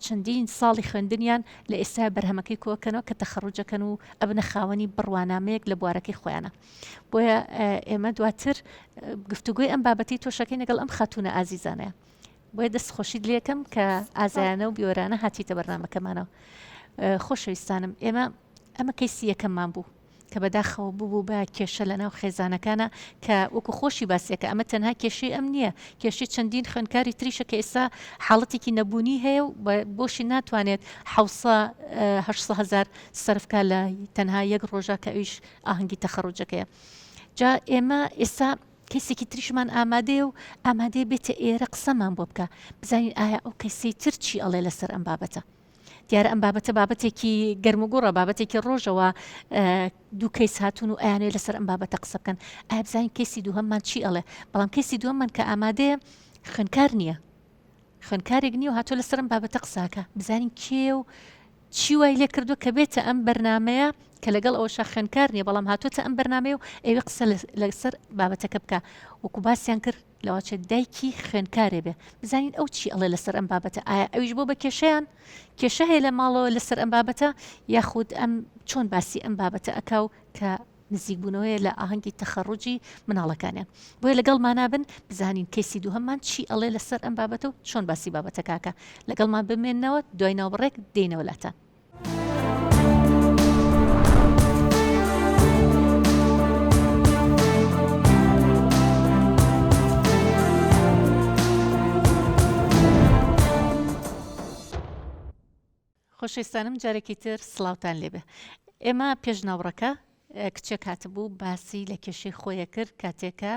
چەندین ساڵی خوێندنیان لە ئێستا بەرهەمەکەی کۆکەنەوە کە تەخەڕوجەکەن و ئەبنە خاوەنی بڕوانامەیەک لە بوارەکەی خۆیانە بۆیە ئێمە دواتر گفتوگوی ئەم بابەتی تۆشەکەی لەگەڵ ئەم خاتونە ئازیزانەیە بۆیە دەست خۆشید لێکم کە ئازایانە و بیۆرانە هاتیتە بەرنامەکەمانەوە خۆشەویستانم ئەمە کەیسی یەکەممان بوو کە بەداخەوە بوو بە کێشە لە ناو خێزانەکانە کە وەکو خۆشی باسیەکە ئەمە تەنها کێشەی ئەم نییە کێشی چەندین خوێندکاری تریشە کە ئێستا حاڵەتێکی نەبوونی هەیە و بۆشی ناتوانێت 800,000 سەرفکە لە تەنها یەک ڕۆژە کە ئەویش ئاهەنگی تەخەڕوجەکەیە جا ئێمە ئێستا کەسێکی تریشمان ئامادەیە و ئامادەیە بێتە ئێرە قسەمان بۆ بکە بزانین ئایا ئەو کەسی تر چی ئەڵێ لەسەر ئەم بابەتە دیارە ئەم بابەتە بابەتێکی گەرموگوڕە بابەتێکی ڕۆژەوە دوو کەیس هاتوون و ئەیانێ لەسەر ئەم بابەتە قسە بکەن ئایا بزانین کەسی دووهەممان چی ئەڵێ بەڵام کەسی دووەممان کە ئامادەیە خوێندکار نییە خوێندکارێک نییە و هاتۆ لەسەر ئەم بابەتە قساکە بزانین کێ و چی وای لێ کردو کە بێتە ئەم بەرنمەیە کە لەگەڵ ئەوەشە خوێندکار نییە بەڵام هاتوۆتە ئەم بەرنمەیە و ئەوێ قسە لەسەر بابەتەکە بکە وەکو باسییان کرد لەواچە دایکی خوێندکارێ بێ بزانین ئەو چی ئەڵێ لەسەر ئەم بابەتە ئایا ئەویش بۆ بە کێشەیان کێشە هەیە لە ماڵەوە لەسەر ئەم بابەتە یاخود ئەم چۆن باسی ئەم بابەتە ئەکاو کە نزیکبوونەوەیە لە ئاهەنگی تەخەڕوجی مناڵەکانیان بۆیە لەگەڵمانە بن بزانین کەسی دووهەممان چی ئەڵێ لەسەر ئەم بابەتە و چۆن باسی بابەتە کاکە لەگەڵمان بمێنەوە دوای ناوبڕێک دێنەوە لاتان خۆشەویستانم جارێکی تر سڵاوتان لێبێ ئێمە پێشناوڕەکە کچێک هاتبوو باسی لە کێشەی خۆیە کرد کاتێکە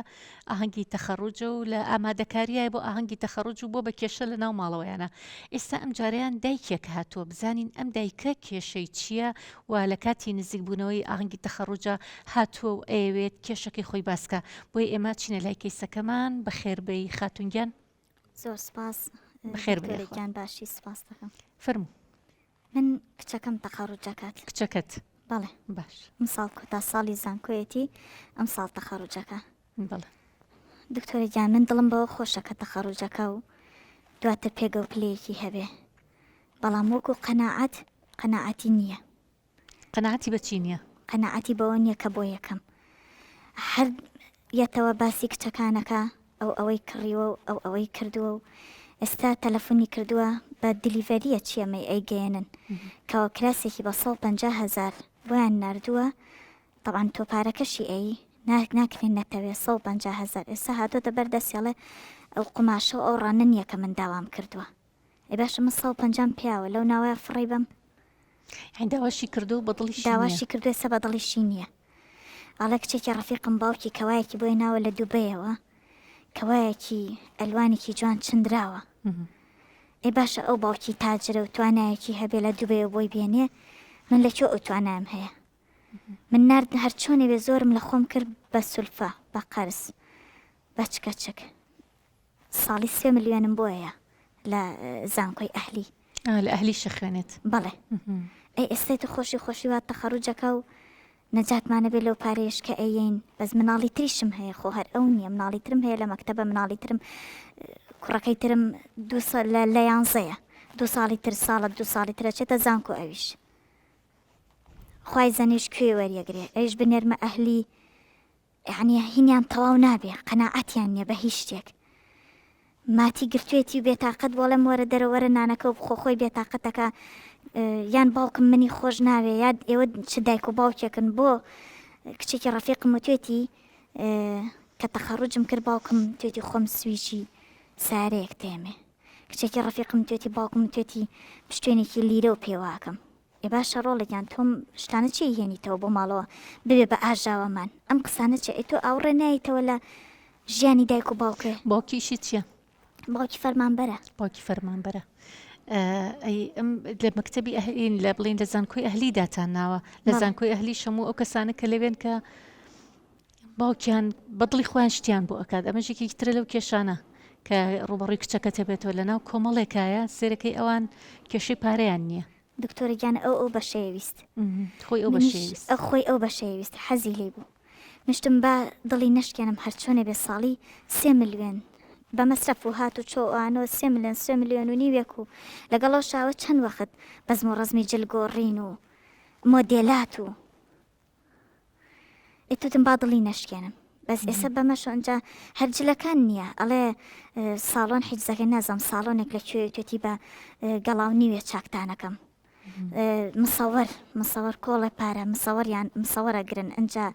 ئاهەنگی تەخەڕوجە و لە ئامادەکاریای بۆ ئاهەنگی تەخەڕوج و بۆ بە کێشە لە ناو ماڵەوەیانە ئێستا ئەم جاریان دایکێک هاتووە بزانین ئەم دایکە کێشەی چییە و لە کاتی نزیکبوونەوەی ئاهەنگی تەخەڕوجە هاتووە و ئەوێت کێشەکەی خۆی باسکە بۆی ئێمە چینە لای کەیسەکەمان بەخێربەی خاتونگیان زۆر سپاس بەخێربێگیان باشی سپاس دەکەم فەرموو من کچەکەم تەخەڕوجەکات کچەکەت بەڵێ باش ئەمساڵ کۆتا ساڵی زانکۆیەتی ئەمساڵ تەخەڕوجەکە بەڵێ دکتۆری گیان من دڵم بەوە خۆشەکە تەخەڕوجەکە و دواتر پێگە و پلەیەکی هەبێ بەڵام وەکو قەناعەتی نییە قەناعەتی بەچی نییە قەناعەتی بەوە نییە کە بۆ یەکەم هەر یەتەوە باسی کچەکانەکە ئەوەی کڕیوە و ئەوەی کردووە و ئێستا تەلەفۆنی کردووە بە دیلیڤەریە چیەمەی ئەیگەێنن کەەوە کراسێکی بە 150,000 بۆیان نردووە طبعاً تۆپارەکەشی ئەی ناکرێن نەتەوێت 150,000 ئێستا هاتۆتە بەردەستێڵێ ئەو قماشە و ئەو ڕانە نییە کە من داوام کردووە ئەی باشە من 150 پیاوە لەو ناوایە فڕی بم داواشی کردو بە دڵیشی داواشی کردو ئێستا بە دڵیشی نییە ئاڵە کچێکی ڕەفیقم باوکی کەوایەکی بۆی ناوە لە دووبەیەوە کەوایەکی ئەلوانێکی جوان چندراوە ئەی باشە ئەو باوکی تاجرە و توانایەکی هەبێ لە دووبەیە بۆی بێنێ من لەکوێ ئەو توانایم هەیە من نرد هەر چۆنێ بێ زۆرم لە خۆم کرد بە سولفە بە قەرز بە چکەچک ساڵی 3 ملیۆنم بۆیە لە زانکۆی ئەهلی لە ئەهلی شەخوێنێت بەڵێ ئەی ئێستێت خۆشیوات تەخەڕوجەکە و نەجاتمانە بێت لەو پارێش کە ئەین بەس مناڵی تریشم هەیە خۆ هەر ئەو نییە مناڵی ترم هەیە لە مەکتەبە مناڵی ترم کوڕەکەی ترم لە 11 دو ساڵی تر ساڵە 2 ساڵی ترەچێتە زانکۆ ئەویش خوای زەنیش کوێ وەریەگرێ ئەوش بنێرمە ئەهلی یعنی هینیان تەواو نابێ قەناعەتیان نییە بە هیچ شتێک ماتی گرتوێتی و بێتاقەت بۆڵم وەرە دەرەوەرە نانەکە و خۆی بێتاقەتەکە یان باوکم منی خۆش ناوێ یاد ئێوە چ دایک و باوکێکن بۆ کچێکی ڕەفیقم و توێتی کە تەخەڕوجم کرد باوکم توێتی خۆم سویچی سارەیەک تێمێ کچێکی ڕەفیقم توێتی باوکم توێتی پشتێنێکی لیرە و پێواکەم ێ باشە ڕۆڵێکیان تۆم شتانە چی هێنیتەوە بۆ ماڵەوە ببێ بە ئاژاوەمان ئەم قسانە چێ ئەی تۆ ئاوڕێ نایتەوە لە ژیانی دایک و باوکێ باوکیشی چییە؟ باوکی فەرمانبەرە باوکی فەرمانبەرە ئەم لە مەکتەبی ئەهلین لە بڵین لە زانکۆی ئەهلی داتان ناوە لە زانکۆی ئەهلی شەموو ئەو کەسانە کە لەوێن کە باوکیان بەدڵی خۆیان شتیان بۆ ئەکات ئەمەژێکی ترە لەو کێشانە کە ڕوبەڕووی کچەکەتە بێتەوە لە ناو کۆمەڵێکایە سێرەکەی ئەوان کێشەی پارەیان نییە دکتۆرەگیان ئەو بەشەیەویست خۆی ئەو بەشەیەویست خۆی ئەو بەشەیەویست حەزی لێ بوو مشتم بە دڵی نەشکێنم هەرچۆنێ بێ ساڵی 3 ملیۆن بە مەسرەف و هات و چۆوانەوە 3 ملیۆن و نیوێک و لەگەڵەوە شاوە چەند وەخت بەزم و ڕزمی جلگۆڕین و مۆدێلات و ئێتوتم با دڵی نەشکێنم بەس ئێستا بەمەش ئەنجا هەرجلەکان نییە ئەڵێ ساڵۆن حیجزەکە نازەم ساڵۆنێک لە توێتی بە گەڵاو نیوێ چاکتانەکەم مسەوەر کۆڵە پارە مسەوەریان مسەوەرە گرن ئەنجا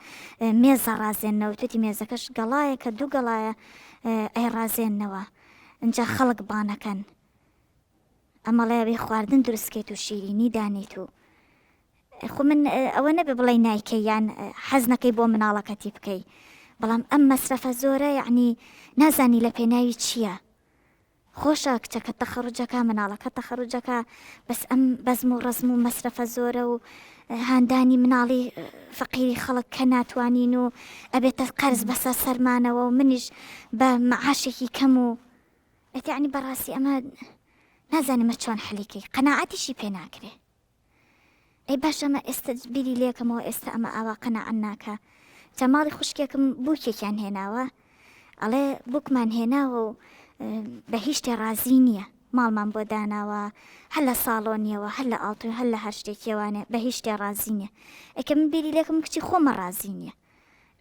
مێزە ڕازێنەوە توێتی مێزەکەش گەڵایە کە دوو گەڵایە ئەی ڕازێننەوە ئەنجا خەڵک بانەکەن ئەمەڵێ بێ خواردن دروستکەیت و شیرینی دانیت و خو من ئەوە نەبێ بڵێ نایکەی یان حەز نەکەی بۆ مناڵەکەتی بکەی بەڵام ئەم مەسرەفە زۆرە یعنی نازانی لە پێناوی چییە خۆشە کچەکە تەخەڕوجەکە مناڵەکە تەخەڕوجەکە بەس ئەم بەزم و ڕزم و مەسرەفە زۆرە و هاندانی مناڵی فەقیری خەڵک کە ناتوانین و ئەبێتە قەرز بەسەر سەرمانەوە و منیش بە مەعاشێکی کەم و ئەتیعنی بەڕاستی ئەمە نازانمە چۆن حەلیکەی قەناعەتیشی پێ ناکرێ ئەی باش ئەمە ئێستا بیری لێکەمەوە ئێستا ئەمە ئاوا قەناعەت ناکە جەماڵی خوشکێکم بووکێکیان هێناوە ئەڵێ بووکمان هێناوە و بە هیچ شتێ ڕازی نییە ماڵمان بۆ داناوە هەر لە ساڵۆنیەوە هەر لە ئاڵتون هەر لە هەر شتێکیوانێ بە هیچ شتێ ڕازی نییە ئەکە من بیری لێکم کچی خۆمە ڕازی نییە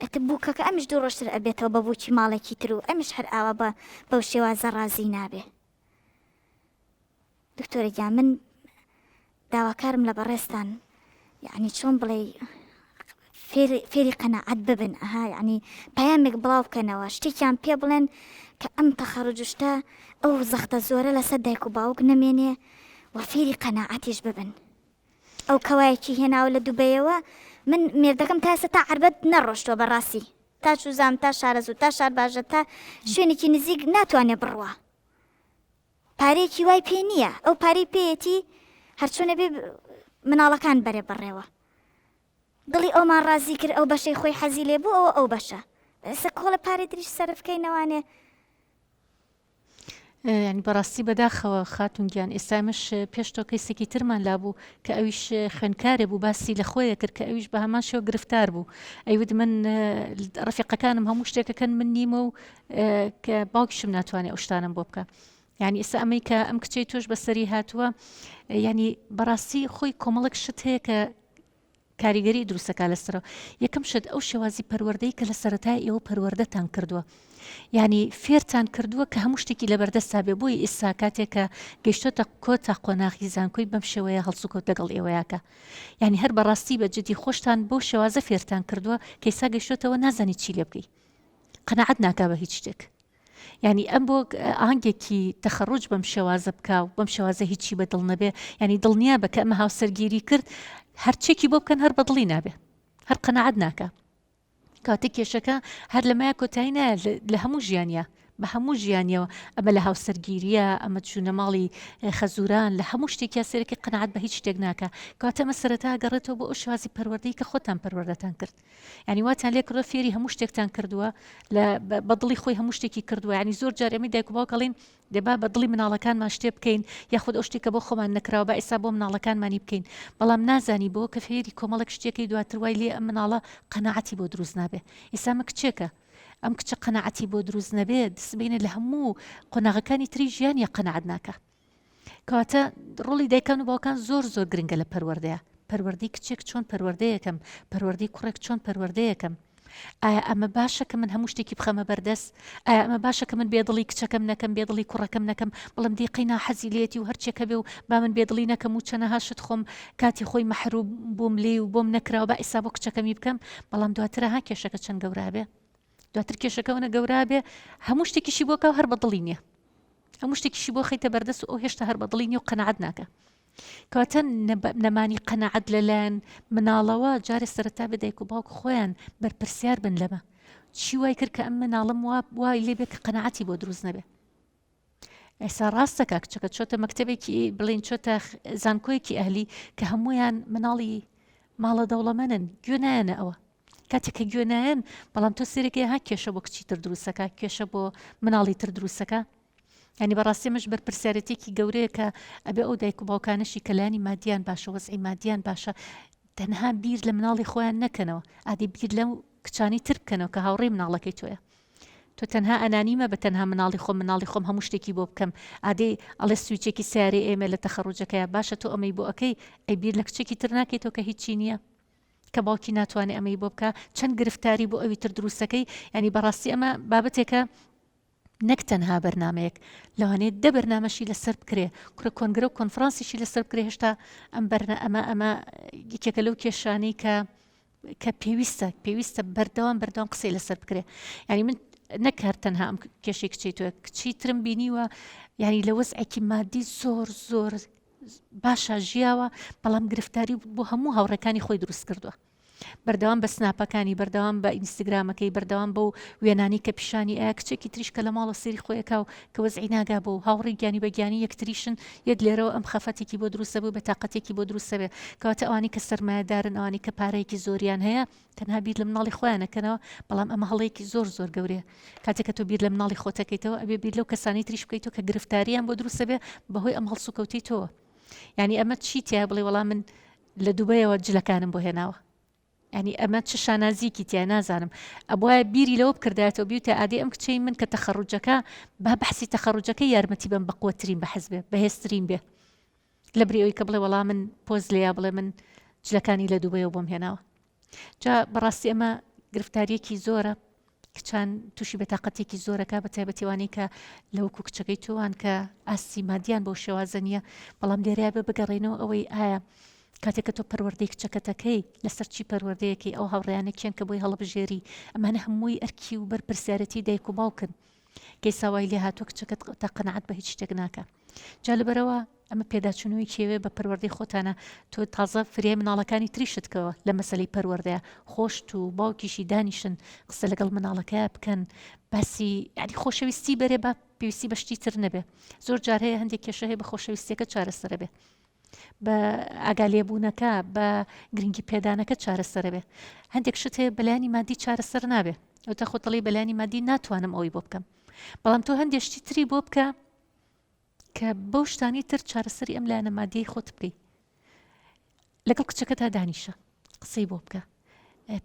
ئەتە بووکەکە ئەمیش دوو ڕۆژتر ئەبێتەوە بە بووکی ماڵێکی تر و ئەمیش هەر ئاوا بەو شێوازە ڕازی نابێ دکتۆرەگیان من داواکارم لە بەڕێستان یعنی چۆن بڵێ فێری قەناعەت ببن ئەها یعنی پەیامێک بڵاو بکەنەوە شتێکیان پێ بڵێن کە ئەم تەخەڕوجشتە ئەو زەختە زۆرە لەسەر دایک و باوک نەمێنێ و فێری قەناعەتیش ببن ئەو کەوایەکی هێناوە لە دووبەیەوە من مێردەکەم تا ئێستا تا عەربەت نەڕۆشتووە بەڕاستی تا چوزام تا شارەزوو تا شار باژە تا شوێنێکی نزیک ناتوانێ بڕوە پارێکی وای پێ نییە ئەو پارەی پێیەتی هەرچۆنە بێ مناڵەکان بەرێ بڕێوە دڵی ئەومان ڕازی کرد ئەو بەشەی خۆی حەزی لێ بوو ئەو بەشە ئێستا کۆڵە پارەی تریش سەرفکەی نەوانێ ینی بەڕاستی بەداخەوە خاتونگیان ئێستامش پێشتۆ کەیسێکی ترمان لابوو کە ئەویش خوێنکارێ بوو باسی لە خۆیە کرد کە ئەویش بە هەمان شێوە گرفتار بوو ئەیود من ڕەفیقەکانم هەموو شتێکەکەن من نیمە و کە باوکیشم ناتوانێت ئەو شتانم بۆ بکە یعنی ئێستا ئەمەی کە ئەم کچەی تۆش بەسەری هاتووە ینی بەڕاستی خۆی کۆمەڵک شت هەیە کە کاریگەری دروستەکە لەسەرەوە یەکەم شت ئەو شێوازی پەروەردەی کە لە سەرەتای ئێوە پەروەردەتان کردووە ینی فێرتان کردووە کە هەموو شتێکی لەبەردەستا بێ بۆی ئێستا کاتێک کە گەیشتۆتە کۆتا قۆناغی زانکۆی بەم شێوەیە هەڵسوکەوت لەگەڵ ئێوەیەکە یعنی هەر بەڕاستی بە جدی خۆشتان بۆ شێوازە فێرتان کردووە کە ئێستا گەیشتۆتەوە نازانی چی لێ بکەی قەناعەت ناکا بە هیچ شتێک ینی ئەم بۆ ئاهەنگێکی تەخەڕوج بەم شێوازە بکە و بەم شێوازە هیچی بەدڵ نەبێ ینی دڵنیا بە کە ئەمە هاوسەرگیری کرد هەرچێکی بۆ بکەن هەر بەدڵی نابێ هەر قەناعەت ناکە کاتێک کێشەکە هەر لەمایە کۆتایی نایە لە هەموو ژیانە بە هەموو ژیانیەوە ئەمە لە هاوسەرگیریە ئەمە چوونە ماڵی خەزوران لە هەموو شتێکی سەرەکی قەنەعەت بە هیچ شتێک ناکە کاتە ئەمە سەرەتا گەڕێتەوە بۆ ئەو شوازی پەروەردەی کە خۆتان پەروەردەتان کرد ینی واتان لێ کڕۆ فێری هەموو شتێکتان کردووە لە بەدڵی خۆی هەموو شتێکی کردووە ینی زۆر جار ئەمی دایک و باوکەڵین دەبا بەدڵی مناڵەکانمان شتێ بکەین یاخود ئەو شتێکە بۆ خۆمان نەکراوە با ئێستا بۆ مناڵەکانمانی بکەین بەڵام نازانی بۆ کە فێری کۆمەڵک شتێکی دواتر وای لێ ئەم مناڵە قەنەعەتی بۆ دروست نابێ ئێستا مە کچێکە ئەم کچە قەنەعەتی بۆ دروست نەبێت دەسبینە لە هەموو قۆناغەکانی تری ژیانیە قەنەعەت ناکە کەواتە ڕۆڵی دایکان و باوکان زۆر زۆر گرنگە لە پەروەردەیە پەروەردەی کچێک چۆن پەروەردەیەکەم پەروەردەی کوڕێک چۆن پەروەردەیەکەم ئایا ئەمە باشە کە من هەموو شتێکی بخەمە بەردەست ئایا ئەمە باشە کە من بێدڵی کچەکەم نەکەم بێدڵی کوڕەکەم نەکەم بەڵام دیقی ناحەزی لێتی و هەرچێکە بێ و با من بێدڵی نەکەم و چەنەها شت خۆم کاتی خۆی مەحروم بووم لێ و بۆم نەکراوە با ئێستا بۆ کچەکەمی بکەم بەڵام دواترە ها کێشەکە چەند گەورابێ دواتر کێشەکەونە گەورابێ هەموو شتێکیشی بۆ کە هەر بەدڵی نییە هەموو شتێکیشی بۆ خەیتە بەردەست و ئەو هێشتا هەر بەدڵی نیە و قەنەعەت ناکە کەواتە نەمانی قەنەعەت لەلایەن مناڵەوە جارێ سەرەتا بە دایک و باوک خۆیان بەرپرسیار بن لەمە چی وای کرد کە ئەم مناڵم وای لێبێ کە قەنەعەتی بۆ دروست نەبێ ئێستا ڕاستەکە کچەکە چۆتە مەکتەبێکی بڵین چۆتە زانکۆیەکی ئەهلی کە هەمویان مناڵی ماڵە دەوڵەمەنن گوێنایەنە ئەوە کاتێککە گوێنایەن بەڵام تۆ سێرەکە ها کێشە بۆ کچی تر دروستەکە کێشە بۆ مناڵی تر دروستەکە ینی بەڕاستیمەش بەرپرسیارەتێکی گەورەیە کە ئەبێ ئەو دایک و باوکانشی کەلانی مادیان باشە وەزعی مادیان باشە تەنها بیر لە مناڵی خۆیان نەکەنەوە ئادی بیر لەم کچانی تر بکەنەوە کە هاوڕێی مناڵەکەی تۆیە تۆ تەنها ئەنانیمە بە تەنها مناڵی خۆم هەموو شتێکی بۆ بکەم ئادەی ئەڵێ سویچێکی سیارێ ئێمە لە تەخەڕوجەکەیە باشە تۆ ئەمەی بۆ ئەەکەی ئەی بیر لە کچێکی تر ناکەیتەوە کە هیچی نییە کە باوکی ناتوانێت ئەمەی بۆ بکە چەند گرفتاری بۆ ئەوی تر دروستەکەی ینی بەڕاستی ئەمە بابەتێکە نەک تەنها بەرنمەیەک لەوانێت دە بەرنامەشی لەسەر بکرێ کوڕە کۆنگرە و کۆنفرانسیشی لەسەر بکرێ هێشتا ئەم ئەمە یەکێکە لەو کێشانەی کە پێویستە بەردەوام قسەی لەسەر بکرێ ینی من نەکار تەنها ئەم کێشەی کچی تۆ کچی ترم بینیوە ینی لە وەزعێکی مادی زۆر باشە ژیاوە بەڵام گرفتاری بۆ هەموو هاوڕەکانی خۆی دروست کردووە بەردەوام بە سناپەکانی بەردەوام بە ئینستاگرامەکەی بەردەوام بە و وێنانی کە پیشانی ئایا کچێکی تریشکە لە ماڵە سێری خۆیەکە و کە وەزعی ناگا بۆ و هاوڕێی گیانی بەگیانی یەکتریشن یەک لێرەوە ئەم خەفەتێکی بۆ دروستە بوو بە تااقەتێکی بۆ دروستە بێ کەواتە ئەوانی کە سەرمایه‌دارن ئەوانی کە پارەیەکی زۆریان هەیە تەنها بیر لە مناڵی خۆیانەکەنەوە بەڵام ئەمە هەڵەیەکی زۆر گەورەیە کاتێککە تۆ بیر لە مناڵی خۆتەکەیتەوە ئەبێ بیر لەو کەسانی تریش بکەیتەوە کە گرفتاریان بۆ دروستە بێ بەهۆی ئەم هەڵسوکەوتی تۆوە ینی ئەمە چی تیا بڵێ وەڵام من لە دووبەیەوە جلەکانم بۆ هێناوە ینی ئەمە چ شانازیکی تیا نازانم ئەبواە بیری لەوە بکردایەوە بیوتە ئادی ئەم کچەی من کە تەخەڕوجەکە با بەحسی تەخەڕوجەکەی یارمەتی بم بەقوترین بەحەز بێ بەهێزترین بێ لە بریەوەی کە بڵێ وەڵام من پۆز لێیا بڵێ من جلەکانی لە دووبەیەوە بۆم هێناوە جا بەڕاستی ئەمە گرفتاریەکی زۆرە کچان تووشی بەتاقەتێکی زۆرەکە بە تایبەتیوانی کە لەوەکو کچەکەی تۆوان کە ئاستی مادیان بۆ شێوازە نیە بەڵام لێریا بە بگەڕێنەوە ئەوەی ئایا کاتێککە تۆ پەروەردەی کچەکەتەکەی لەسەر چی پەروەردەیەکی ئەو هاوڕێیانێکیان کە بۆی هەڵبژێری ئەمانە هەمووی ئەرکی و بەرپرسیارەتی دایک و باوکن کەی ساوای لێ هاتووە کچەکەت تا قەنەعەت بە هیچ شتێک ناکە جا لەبەرەوە ئەمە پێداچوونەوەی کێوێ بە پەروەردەی خۆتانە تۆ تازە فرێ مناڵەکانی تریشتکەوە لە مەسەلەی پەروەردەیە خۆشت و باوکیشی دانیشن قسە لەگەڵ مناڵەکەی بکەن باسی ینی خۆشەویستی بەرێ بە پێویستی بەشتی تر نەبێ زۆر جار هەیە هەندێک کێشە هەیە بە خۆشەویستیەکە چارەسەرە بێ بە ئاگالێبوونەکە بە گرنگی پێدانەکە چارەسەرە بێ هەندێک شت هەیە بەلایانی مادی چارەسەر نابێ ئەوتە خۆتەڵی بەلایانی مادی ناتوانم ئەوی بۆ بکەم بەڵام تۆ هەندێشتی تری بۆ بکە کە بەو شتانی تر چارەسەری ئەم لایەنە مادیەی خۆت بکەی لەگەڵ کچەکەتا دانیشە قسەی بۆ بکە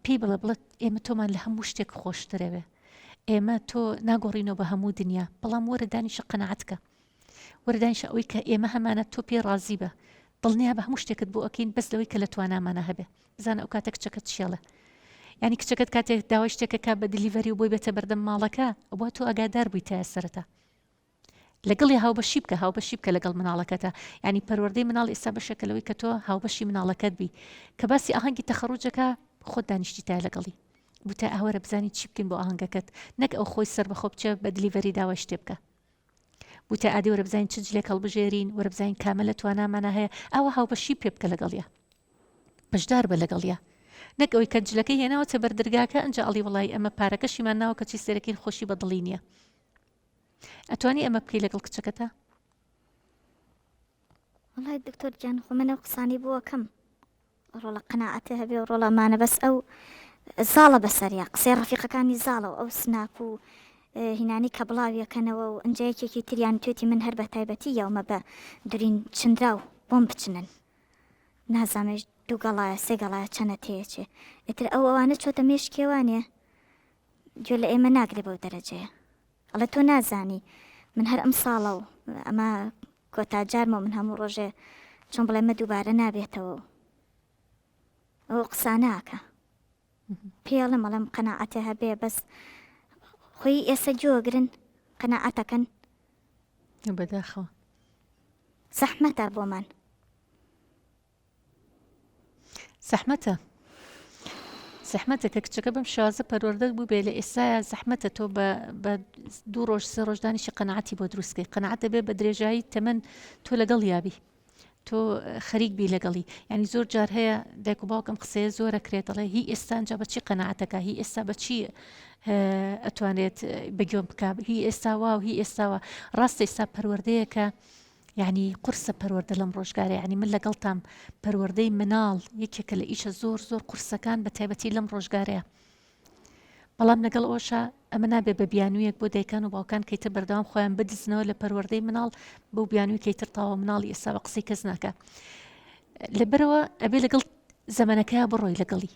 پێی بڵێت ئێمە تۆمان لە هەموو شتێک خۆشترەوێ ئێمە تۆ ناگۆڕینەوە بە هەموو دنیا بەڵام وەرە دانیشە قەنەعەتکە وەرە دانیشە ئەوەی کە ئێمە هەمانە تۆ پێ ڕازی بە دڵنیا بە هەموو شتێکت بۆ ئەکەین بەس لەوەی کە لە توانامانە هەبێ بزانە ئەو کاتە کچەکەت چێڵە ینی کچەکەت کاتێک داوای شتێکەکە بە دلیڤەری و بۆی بێتە بەردەم ماڵەکە ئەوە تۆ ئاگادار بووی تا سەرەتا لەگەڵی هاوبەشی بکە لەگەڵ مناڵەکەتە ینی پەروەردەی مناڵ ئێستا بەشێکە لەوەی کە تۆ هاوبەشی مناڵەکەت بی کە باسی ئاهەنگی تەخەڕوجەکە خۆت دانیشتی تا لەگەڵی بوتە ئاوەرە بزانی چی بکەین بۆ ئاهەنگەکەت نەک ئەو خۆی سەر بەخۆ بچێ بە دلیڤەری داوای شتێ بکە بوتە ئادی وەرە بزانین چ جلێک هەڵبژێرین وەرە بزانین کامە لە توانامانە هەیە ئەوە هاوبەشی پێ بکە لەگەڵیە بەشدار بە لەگەڵیە نەک ئەوەی کە جلەکەی هێناوەتە بەردرگاکە ئەنجا ئەڵی وڵای ئەمە پارەکەشیمان ناوە کەچی سێرەکەین خۆشی بە دڵی نییە ئەتوانی ئەمە بکەی لەگەڵ کچەکەتە؟ والله دکتۆر گیان خۆ منە قسانی بووە کەم ڕۆڵە قەناعەتە هەبێ و ڕۆڵەمانە بەس ئەو زاڵە بەسەریا قسەی ڕەفیقەکانی زاڵەوە ئەو سناپ و هینانی کە بڵاویەکەنەوە و ئەنجەیەکێکی تریان توێتی من هەر بە تایبەتی یاومە بە دوورین چندرا و بۆم بچنن نازانێش دووگەڵایە سێگەڵایە چەنە تێچێ ئتر ئەوانە چۆتە مێشکێوانێ گوێ لە ئێمە ناگرێ بەو دەرەجەیە ئەڵە تۆ نازانی من هەر ئەم ساڵە و ئەمە کۆتاجارمە من هەموو ڕۆژێ چۆن بڵێ مە دووبارە نابێتەوە ئەو قساناکە پێڵم ئەڵم قەناعەتە هەبێ بەس خۆی ئێستا جۆگرن قەناعەتەکەن بەداخەوە زەحمەتە بۆمان زەحمەتە کە کچەکە بەم شازە پەروەردە بوو بێ لە ئێستاە زەحمەتە تۆ بە 2 ڕۆژ 3 ڕۆژدانیشی قەناعەتی بۆ دروستکەی قەناعەتە بێ بە درێژایی تەمەن تۆ لەگەڵ یابی تۆ خەریک بی لەگەڵی ینی زۆر جار هەیە دایک و باوکم قسەیە زۆرە کرێتەڵێ هی ئێستانجا بەچی قەناعەتەکە هی ئێستا بەچی ئەتوانێت بەگوێم بک هی ئێستاوا و هی ئێستاوە ڕاستە ئێستا پەروەردەیەکە یعنی قورسە پەروەردە لەم ڕۆژگارە ینی من لەگەڵتام پەروەردەی مناڵ یەکێکە لە ئیشە زۆر قورسەکان بە تایبەتی لەم ڕۆژگارەیە بەڵام لەگەڵ ئەوشە ئەمە نابێ بە بیانوویەک بۆ دایکان و باوکان کەیتر بەردەوام خۆیان بدزنەوە لە پەروەردەی مناڵ بەو بیانووی کەیتر تاوە مناڵی ئێستا بە قسەی کەس ناکە لەبەرەوە ئەبێ لەگەڵ زەمانەکەیە بڕۆی لەگەڵی